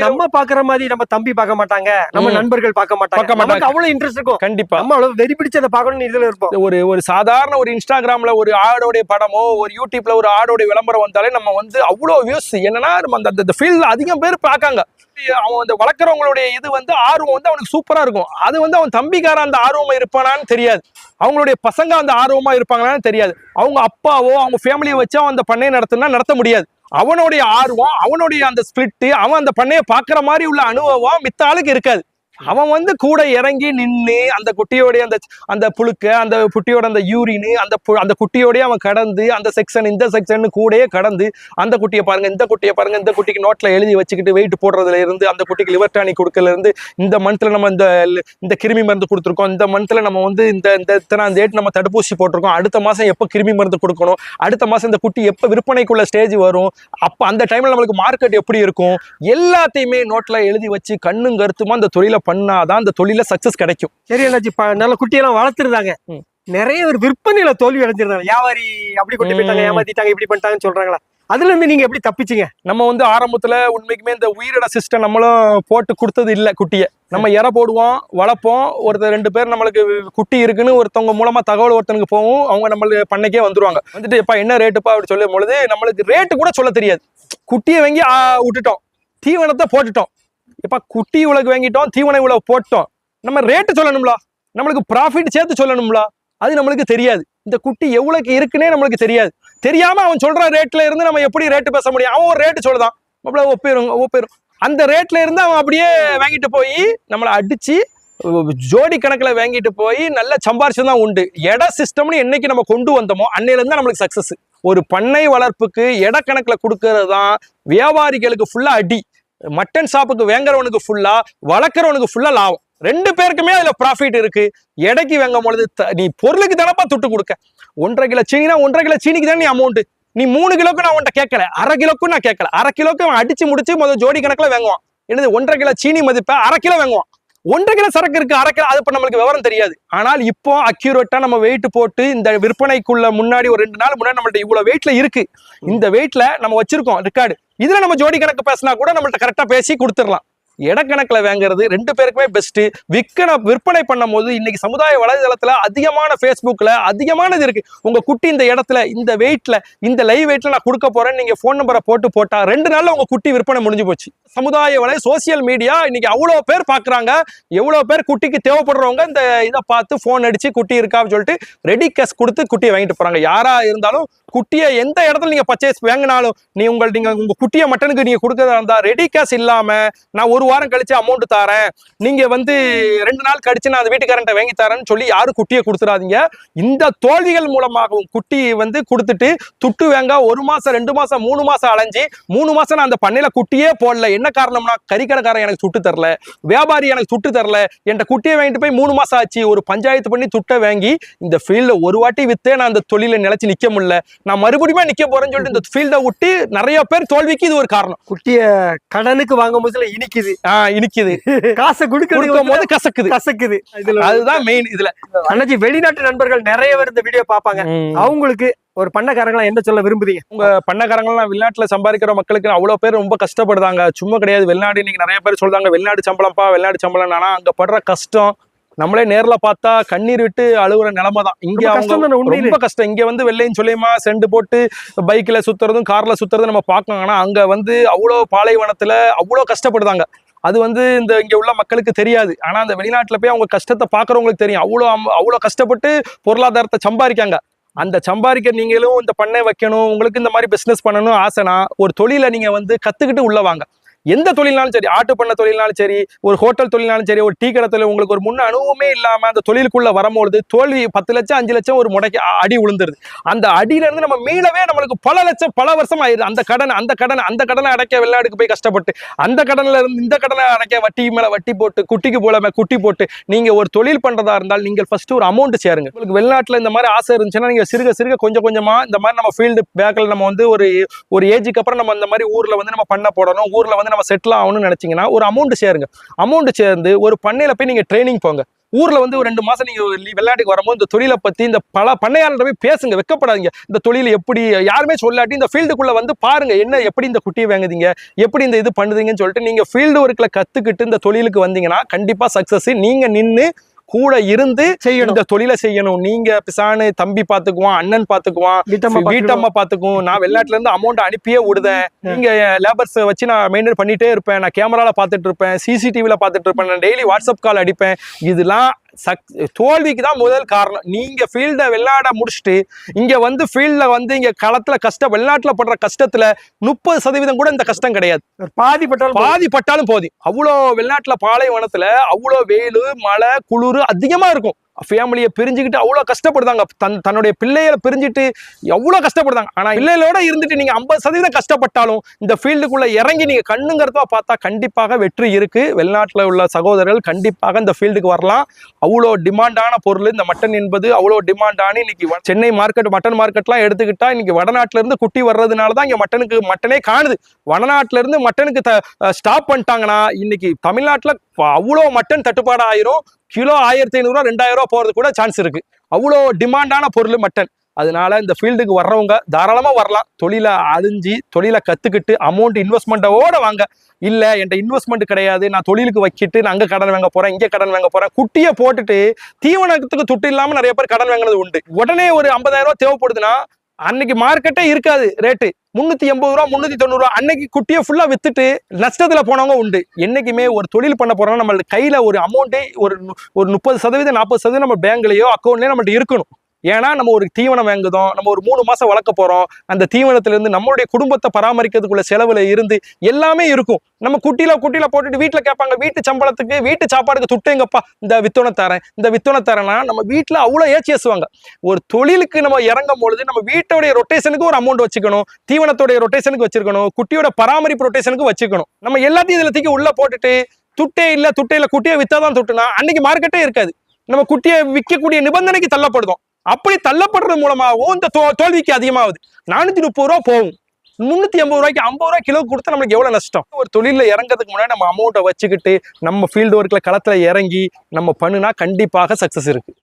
நம்ம பாக்குற மாதிரி நம்ம தம்பி பார்க்க மாட்டாங்க, நம்ம நண்பர்கள் பார்க்க மாட்டாங்க. அவ்வளவு இன்ட்ரெஸ்ட் இருக்கும். கண்டிப்பா நம்ம அவ்வளவு வெறி பிடிச்சதை பார்க்கணும்னு இதுல இருப்போம். ஒரு சாதாரண ஒரு இன்ஸ்டாகிராம்ல ஒரு ஆடோடைய படமோ, ஒரு யூடியூப்ல ஒரு ஆடோடைய விளம்பரம் வந்தாலே நம்ம வந்து அவ்வளவு வியூஸ். என்னன்னா நம்ம அந்த ஃபீல்ட்ல அதிகம் பேர் பார்க்காங்க. அவன் அந்த வளர்க்குறவங்களுடைய இது வந்து ஆர்வம் வந்து அவனுக்கு சூப்பரா இருக்கும். அது வந்து அவன் தம்பிக்கார அந்த ஆர்வமா இருப்பானான்னு தெரியாது, அவங்களுடைய பசங்க அந்த ஆர்வமா இருப்பாங்களான்னு தெரியாது. அவங்க அப்பாவோ அவங்க ஃபேமிலியை வச்சு அவன் அந்த பண்ணையை நடத்த முடியாது. அவனுடைய ஆர்வம், அவனுடைய அந்த ஸ்பிரிட், அவன் அந்த பண்ணையை பாக்குற மாதிரி உள்ள அனுபவம் மித்த ஆளுக்கு இருக்காது. அவன் வந்து கூட இறங்கி நின்று அந்த குட்டியோடைய அந்த புழுக்க, அந்த குட்டியோட அந்த யூரின், அந்த குட்டியோடய அவன் கடந்து அந்த செக்ஷன் இந்த செக்ஷன் கூடயே கடந்து அந்த குட்டியை பாருங்க, இந்த குட்டியை பாருங்க, இந்த குட்டிக்கு நோட்ல எழுதி வச்சுக்கிட்டு வெயிட் போடுறதுல இருந்து, அந்த குட்டிக்கு லிவர் டானிக் கொடுக்கல இருந்து, இந்த மந்த்ல நம்ம இந்த கிருமி மருந்து கொடுத்துருக்கோம், இந்த மந்த்ல நம்ம வந்து இந்த டேட் நம்ம தடுப்பூசி போட்டிருக்கோம், அடுத்த மாசம் எப்போ கிருமி மருந்து கொடுக்கணும், அடுத்த மாசம் இந்த குட்டி எப்போ விற்பனைக்குள்ள ஸ்டேஜ் வரும், அப்ப அந்த டைம்ல நம்மளுக்கு மார்க்கெட் எப்படி இருக்கும், எல்லாத்தையுமே நோட்ல எழுதி வச்சு கண்ணும் கருத்துமா அந்த தொழிலை பண்ணாதான் அந்த தொழில சக்சஸ் கிடைக்கும். சரி அண்ணாச்சி, நல்ல குட்டியெல்லாம் வளர்த்துருந்தாங்க, நிறைய ஒரு விற்பனையில தோல்வி அடைஞ்சிருந்தாங்க, வியாபாரி அப்படி கொண்டு போயிட்டாங்க, ஏமாத்திட்டாங்க, இப்படி பண்ணிட்டாங்கன்னு சொல்றாங்களா? அதுல இருந்து நீங்க எப்படி தப்பிச்சீங்க? நம்ம வந்து ஆரம்பத்துல உண்மைக்குமே இந்த உயிரிட சிஸ்டம் நம்மளும் போட்டு கொடுத்தது இல்ல. குட்டியை நம்ம இற போடுவோம், வளர்ப்போம், ஒருத்தர் 2 பேர் நம்மளுக்கு குட்டி இருக்குன்னு ஒருத்தவங்க மூலமா தகவல் ஒருத்தனுக்கு போகும், அவங்க நம்மளுக்கு பண்ணைக்கே வந்துருவாங்க. வந்துட்டு எப்பா என்ன ரேட்டுப்பா அப்படி சொல்லும் பொழுது நம்மளுக்கு ரேட்டு கூட சொல்ல தெரியாது. குட்டியை வாங்கி விட்டுட்டோம், தீவனத்தை போட்டுட்டோம். இப்ப குட்டி இவ்வளவு வாங்கிட்டோம், தீவனம் இவ்வளவு போட்டோம், நம்ம ரேட்டு சொல்லணும்ல, நம்மளுக்கு ப்ராஃபிட் சேர்த்து சொல்லணும்ல, அது நம்மளுக்கு தெரியாது. இந்த குட்டி எவ்வளவுக்கு இருக்குன்னே நம்மளுக்கு தெரியாது. தெரியாம அவன் சொல்ற ரேட்ல இருந்து நம்ம எப்படி ரேட்டு பேச முடியும்? அவன் ஒரு ரேட்டு சொல்லுதான், ஒப்பிரும். அந்த ரேட்ல இருந்து அவன் அப்படியே வாங்கிட்டு போய் நம்மளை அடிச்சு ஜோடி கணக்குல வாங்கிட்டு போய் நல்ல சம்பாரிச்சுதான் உண்டு. எடை சிஸ்டம்னு என்னைக்கு நம்ம கொண்டு வந்தோமோ அன்னையில இருந்தா நம்மளுக்கு சக்சஸ். ஒரு பண்ணை வளர்ப்புக்கு எடை கணக்குல கொடுக்கறது தான் வியாபாரிகளுக்கு ஃபுல்லா அடி. மட்டன் ஷாப்புக்கு வாங்குறவனுக்கு ஃபுல்லா, வளர்க்குறவனுக்கு ஃபுல்லா லாபம். 2 பேருக்குமே அதுல ப்ராஃபிட் இருக்கு. எடைக்கு வாங்கும் பொழுது நீ பொருளுக்கு தானப்பா துட்டு கொடுக்க. 1.5 கிலோ சீனினா 1.5 கிலோ சீனிக்கு தானே நீ அமௌண்ட். நீ 3 கிலோக்கு நான் உன்ட்ட கேட்கல, 1/2 கிலோக்கும் நான் கேட்கல. 1/2 கிலோக்கு அவன் அடிச்சு முடிச்சு முதல் ஜோடி கணக்குல வாங்குவான். என்னது 1.5 கிலோ சீனி மதிப்ப 1/2 கிலோ வாங்குவான். 1.5 கிலோ சரக்கு இருக்கு, 1/2 கிலோ, அது இப்ப நம்மளுக்கு விவரம் தெரியாது. ஆனால் இப்போ அக்யூரேட்டா நம்ம வெயிட் போட்டு இந்த விற்பனைக்குள்ள முன்னாடி ஒரு 2 நாள் முன்னாடி நம்மள்ட்ட இவ்வளவு வெயிட்ல இருக்கு, இந்த வெயிட்ல நம்ம வச்சிருக்கோம் ரெக்கார்டு. இதுல நம்ம ஜோடி கணக்கு பேசினா கூட நம்மள்ட்ட கரெக்டா பேசி கொடுத்துடலாம். இடக்கணக்குல வாங்குறது 2 பேருக்குமே பெஸ்ட். விற்பனை பண்ணும் போது இன்னைக்கு சமுதாய வலைதளத்துல அதிகமான Facebookல அதிகமானது இருக்கு. உங்க குட்டி இந்த இடத்துல இந்த வெயிட்ல இந்த லைவ் வெயிட்ல நான் கொடுக்க போறேன், நீங்க போன் நம்பரை போட்டா 2 நாள்ல உங்க குட்டி விற்பனை முடிஞ்சு போச்சு. சமுதாய வலை சோசியல் மீடியா இன்னைக்கு அவ்வளவு பேர் பாக்குறாங்க. எவ்வளவு பேர் குட்டிக்கு தேவைப்படுறவங்க இந்த இதை பார்த்து போன் அடிச்சு குட்டி இருக்கான்னு சொல்லிட்டு ரெடி கேஷ் கொடுத்து குட்டியை வாங்கிட்டு போறாங்க. யாரா இருந்தாலும் குட்டியை எந்த இடத்துல நீங்க பர்ச்சேஸ் வாங்கினாலும் நீங்க உங்க குட்டியை மட்டனுக்கு நீங்க கொடுக்கறதா இருந்தா ரெடி கேஷ் இல்லாம நான் 1 வாரம் கழிச்சு அமௌண்ட் தாரேன், நீங்க 2 நாள் கழிச்சு நான் அந்த வீட்டுக்காரன்ட்ட வாங்கி தரேன்னு சொல்லி யாரும் குட்டியை கொடுத்துடாதீங்க. இந்த தோல்விகள் மூலமாகவும் குட்டி கொடுத்துட்டு துட்டு வாங்க 1 மாசம் 2 மாசம் 3 மாசம் அலைஞ்சி 3 மாசம் நான் அந்த பண்ணையில குட்டியே போடல. என்ன காரணம்னா கறிக்கடைக்காரன் எனக்கு துட்டு தரல, வியாபாரி எனக்கு துட்டு தரல, என்கிட்ட குட்டியை வாங்கிட்டு போய் 3 மாசம் ஆச்சு. ஒரு பஞ்சாயத்து பண்ணி துட்டை வாங்கி இந்த ஃபீல்ட ஒரு வாட்டி வித்தே நான் அந்த தொழில நிலைச்சு நிக்க முடியல, நான் மறுபடியும் நிக்க போறேன்னு சொல்லிட்டு இந்த ஃபீல்ட விட்டு நிறைய பேர் தோல்விக்கு இது ஒரு காரணம். குட்டிய கடனுக்கு வாங்கும் போதுல இனிக்குது, காசை கொடுக்கும் போது கசக்குது. அதுதான் மெயின். இதுல அண்ணாச்சி வெளிநாட்டு நண்பர்கள் நிறைய பேர் இந்த வீடியோ பாப்பாங்க, அவங்களுக்கு ஒரு பண்ணக்காரங்களா என்ன சொல்ல விரும்புறீங்க? உங்க பண்ணக்காரங்களாம் வெளிநாட்டுல சம்பாதிக்கிற மக்களுக்கு அவ்வளவு பேர் ரொம்ப கஷ்டப்படுறாங்க. சும்மா கிடையாது, வெளிநாடு இன்னைக்கு நிறைய பேர் சொல்றாங்க வெளிநாடு சம்பளம்ப்பா வெளிநாடு சம்பளம். ஆனா அங்க படுற கஷ்டம் நம்மளே நேர்ல பார்த்தா கண்ணீர் விட்டு அழுகுற நிலைமை தான். இங்க அவங்க ரொம்ப கஷ்டம். இங்க வெள்ளையும் சொல்லியுமா செண்டு போட்டு பைக்ல சுத்துறதும் கார்ல சுத்துறதும் நம்ம பார்க்கணும். ஆனா அங்க அவ்வளோ பாலைவனத்துல அவ்வளோ கஷ்டப்படுதாங்க. அது இந்த இங்க உள்ள மக்களுக்கு தெரியாது. ஆனா அந்த வெளிநாட்டுல போய் அவங்க கஷ்டத்தை பாக்குறவங்களுக்கு தெரியும். அவ்வளோ கஷ்டப்பட்டு பொருளாதாரத்தை சம்பாதிக்காங்க. அந்த சம்பாதிக்க நீங்களும் இந்த பண்ணை வைக்கணும், உங்களுக்கு இந்த மாதிரி பிசினஸ் பண்ணணும் ஆசைனா ஒரு தொழிலை நீங்க கத்துக்கிட்டு உள்ள வாங்க. எந்த தொழில்னாலும் சரி, ஆட்டு பண்ண தொழில்னாலும் சரி, ஒரு ஹோட்டல் தொழில்னாலும் சரி, ஒரு டீ கடை தொழில், உங்களுக்கு ஒரு முன்ன அனுபவமே இல்லாம அந்த தொழிலுக்குள்ள வரும்பொழுது தோல்வி 10 லட்சம் 5 லட்சம் ஒரு முறைக்கு அடி விழுந்துருது. அந்த அடியில இருந்து நம்ம மீளவே நம்மளுக்கு பல லட்சம் பல வருஷம் ஆயிடுது. அந்த கடனை அடைக்க வெளிநாடுக்கு போய் கஷ்டப்பட்டு அந்த கடன்ல இருந்து இந்த கடனை அடைக்க வட்டி மேல வட்டி போட்டு குட்டிக்கு போல குட்டி போட்டு நீங்க ஒரு தொழில் பண்றதா இருந்தால் நீங்கள் ஃபர்ஸ்ட் ஒரு அமௌண்ட் சேருங்க. உங்களுக்கு வெளிநாட்டுல இந்த மாதிரி ஆசை இருந்துச்சுன்னா நீங்க சிறுக சிறுக கொஞ்சம் கொஞ்சமா இந்த மாதிரி நம்ம ஃபீல்டு பேக்ல நம்ம ஒரு ஏஜுக்கு அப்புறம் நம்ம இந்த மாதிரி ஊர்ல நம்ம பண்ண போடணும், ஊர்ல நம்ம செட்டில் ஆகணும்னு நினைச்சீங்கன்னா ஒரு அமௌண்ட் சேருங்க. அமௌண்ட் சேர்ந்து ஒரு பண்ணையில போய் நீங்க ட்ரைனிங் போங்க. ஊர்ல ஒரு 2 மாசம் நீங்க வெளிநாட்டுக்கு வரும்போது இந்த தொழிலை பத்தி இந்த பல பண்ணையாளர்கிட்ட போய் பேசுங்க, வெக்கப்படாதீங்க. இந்த தொழில் எப்படி யாருமே சொல்லாட்டி இந்த ஃபீல்டுக்குள்ள பாருங்க, என்ன எப்படி இந்த குட்டியை வாங்குதீங்க, எப்படி இந்த இது பண்ணுதீங்கன்னு சொல்லிட்டு நீங்க ஃபீல்டு ஒர்க்ல கத்துக்கிட்டு இந்த தொழிலுக்கு வந்தீங்கன்னா கண்டிப்பா சக்சஸ். நீங்க நின்று கூட இருந்து இந்த தொழிலை செய்யணும். நீங்க பிசானு தம்பி பாத்துக்குவான், அண்ணன் பாத்துக்குவான், வீட்டம்மா பாத்துக்குவோம், நான் வெளிநாட்டுல இருந்து அமௌண்ட் அனுப்பியே விடுதேன், நீங்க லேபர்ஸ் வச்சு நான் மெயின்டைன் பண்ணிட்டே இருப்பேன், நான் கேமரால பாத்துட்டு இருப்பேன், சிசிடிவில பாத்துட்டு இருப்பேன், நான் டெய்லி வாட்ஸ்அப் கால் அடிப்பேன். இதெல்லாம் தோல்விக்கு தான் முதல் காரணம். நீங்க ஃபீல்ட வெளிநாட முடிச்சுட்டு இங்க ஃபீல்ட்ல இங்க களத்துல வெளிநாட்டுல படுற கஷ்டத்துல 30% கூட இந்த கஷ்டம் கிடையாது. பாதி பட்டாலும் போதும். அவ்வளோ வெளிநாட்டுல பாலைவனத்துல அவ்வளோ வெயில் மழை குளிர் அதிகமா இருக்கும். ஃபேமிலியை பிரிஞ்சுக்கிட்டு அவ்வளோ கஷ்டப்படுதாங்க. தன்னுடைய பிள்ளைகளை பிரிஞ்சுட்டு எவ்வளோ கஷ்டப்படுதாங்க. ஆனா பிள்ளைகளோட இருந்துட்டு நீங்க 50% கஷ்டப்பட்டாலும் இந்த ஃபீல்டுக்குள்ள இறங்கி நீங்க கண்ணுங்கிறதா பார்த்தா கண்டிப்பாக வெற்றி இருக்கு. வெளிநாட்டுல உள்ள சகோதரர்கள் கண்டிப்பாக இந்த ஃபீல்டுக்கு வரலாம். அவ்வளோ டிமாண்டான பொருள் இந்த மட்டன் என்பது அவ்வளோ டிமாண்டான. இன்னைக்கு சென்னை மார்க்கெட் மட்டன் மார்க்கெட்லாம் எடுத்துக்கிட்டா இன்னைக்கு வடநாட்டுல இருந்து குட்டி வர்றதுனால தான் இங்க மட்டனே காணுது. வடநாட்டுல இருந்து மட்டனுக்கு ஸ்டாப் பண்ணிட்டாங்கன்னா இன்னைக்கு தமிழ்நாட்டுல அவ்வளோ மட்டன் தட்டுப்பாடு ஆயிரும். கிலோ 1500 2000 போறது கூட சான்ஸ் இருக்கு. அவ்வளோ டிமாண்டான பொருள் மட்டன். அதனால இந்த ஃபீல்டுக்கு வர்றவங்க தாராளமா வரலாம். தொழிலை அழிஞ்சி தொழிலை கத்துக்கிட்டு அமௌண்ட் இன்வெஸ்ட்மெண்ட்டோட வாங்க. இல்ல என்கிட்ட இன்வெஸ்ட்மெண்ட் கிடையாது, நான் தொழிலுக்கு வைக்கிட்டு நான் அங்க கடன் வாங்க போறேன், இங்க கடன் வாங்க போறேன், குட்டியை போட்டுட்டு தீவனத்துக்கு துட்டு இல்லாம நிறைய பேர் கடன் வாங்கினது உண்டு. உடனே ஒரு 50000 தேவைப்படுதுன்னா அன்னைக்கு மார்க்கெட்டே இருக்காது, ரேட்டு 380 ரூபா 390 ரூபா. அன்னைக்கு குட்டியை ஃபுல்லா வித்துட்டு நஷ்டத்துல போனவங்க உண்டு. என்னைக்குமே ஒரு தொழில் பண்ண போறோம்னா நம்ம கையில ஒரு அமௌண்ட்டே ஒரு 30% 40% நம்ம பேங்க்லயோ அக்கௌண்ட்லயோ நம்மகிட்ட இருக்கணும். ஏன்னா நம்ம ஒரு தீவனம் வாங்குதோம், நம்ம ஒரு 3 மாசம் வளர்க்க போறோம், அந்த தீவனத்துல இருந்து நம்மளுடைய குடும்பத்தை பராமரிக்கிறதுக்குள்ள செலவுல இருந்து எல்லாமே இருக்கும். நம்ம குட்டியில போட்டுட்டு வீட்டுல கேட்பாங்க, வீட்டு சம்பளத்துக்கு வீட்டு சாப்பாடுக்கு துட்டுங்கப்பா இந்த வித்தோனை தரேன்னா நம்ம வீட்டுல அவ்வளவு ஏச்சி ஏசுவாங்க. ஒரு தொழிலுக்கு நம்ம இறங்கும் பொழுது நம்ம வீட்டோடைய ரொட்டேஷனுக்கு ஒரு அமௌண்ட் வச்சுக்கணும், தீவனத்தோடைய ரொட்டேஷனுக்கு வச்சிருக்கணும், குட்டியோட பராமரிப்பு ரொட்டேஷனுக்கு வச்சுக்கணும். நம்ம எல்லாத்தையும் இதுல தூக்கி உள்ள போட்டுட்டு துட்டே இல்ல குட்டியை வித்தாதான் துட்டுனா அன்னைக்கு மார்க்கெட்டே இருக்காது. நம்ம குட்டியை விற்கக்கூடிய நிபந்தனைக்கு தள்ளப்படுதோம். அப்படி தள்ளப்படுறது மூலமாகவும் இந்த தோல்விக்கு அதிகமாகுது. 430 ரூபா போகும், 380 ரூபாய்க்கு 50 ரூபாய் கிலோ கொடுத்தா நம்மளுக்கு எவ்வளவு நஷ்டம். ஒரு தொழில இறங்கிறதுக்கு முன்னாடி நம்ம அமௌண்ட்டை வச்சுக்கிட்டு நம்ம ஃபீல்டு ஒர்க்ல களத்துல இறங்கி நம்ம பண்ணுனா கண்டிப்பாக சக்சஸ் இருக்கு.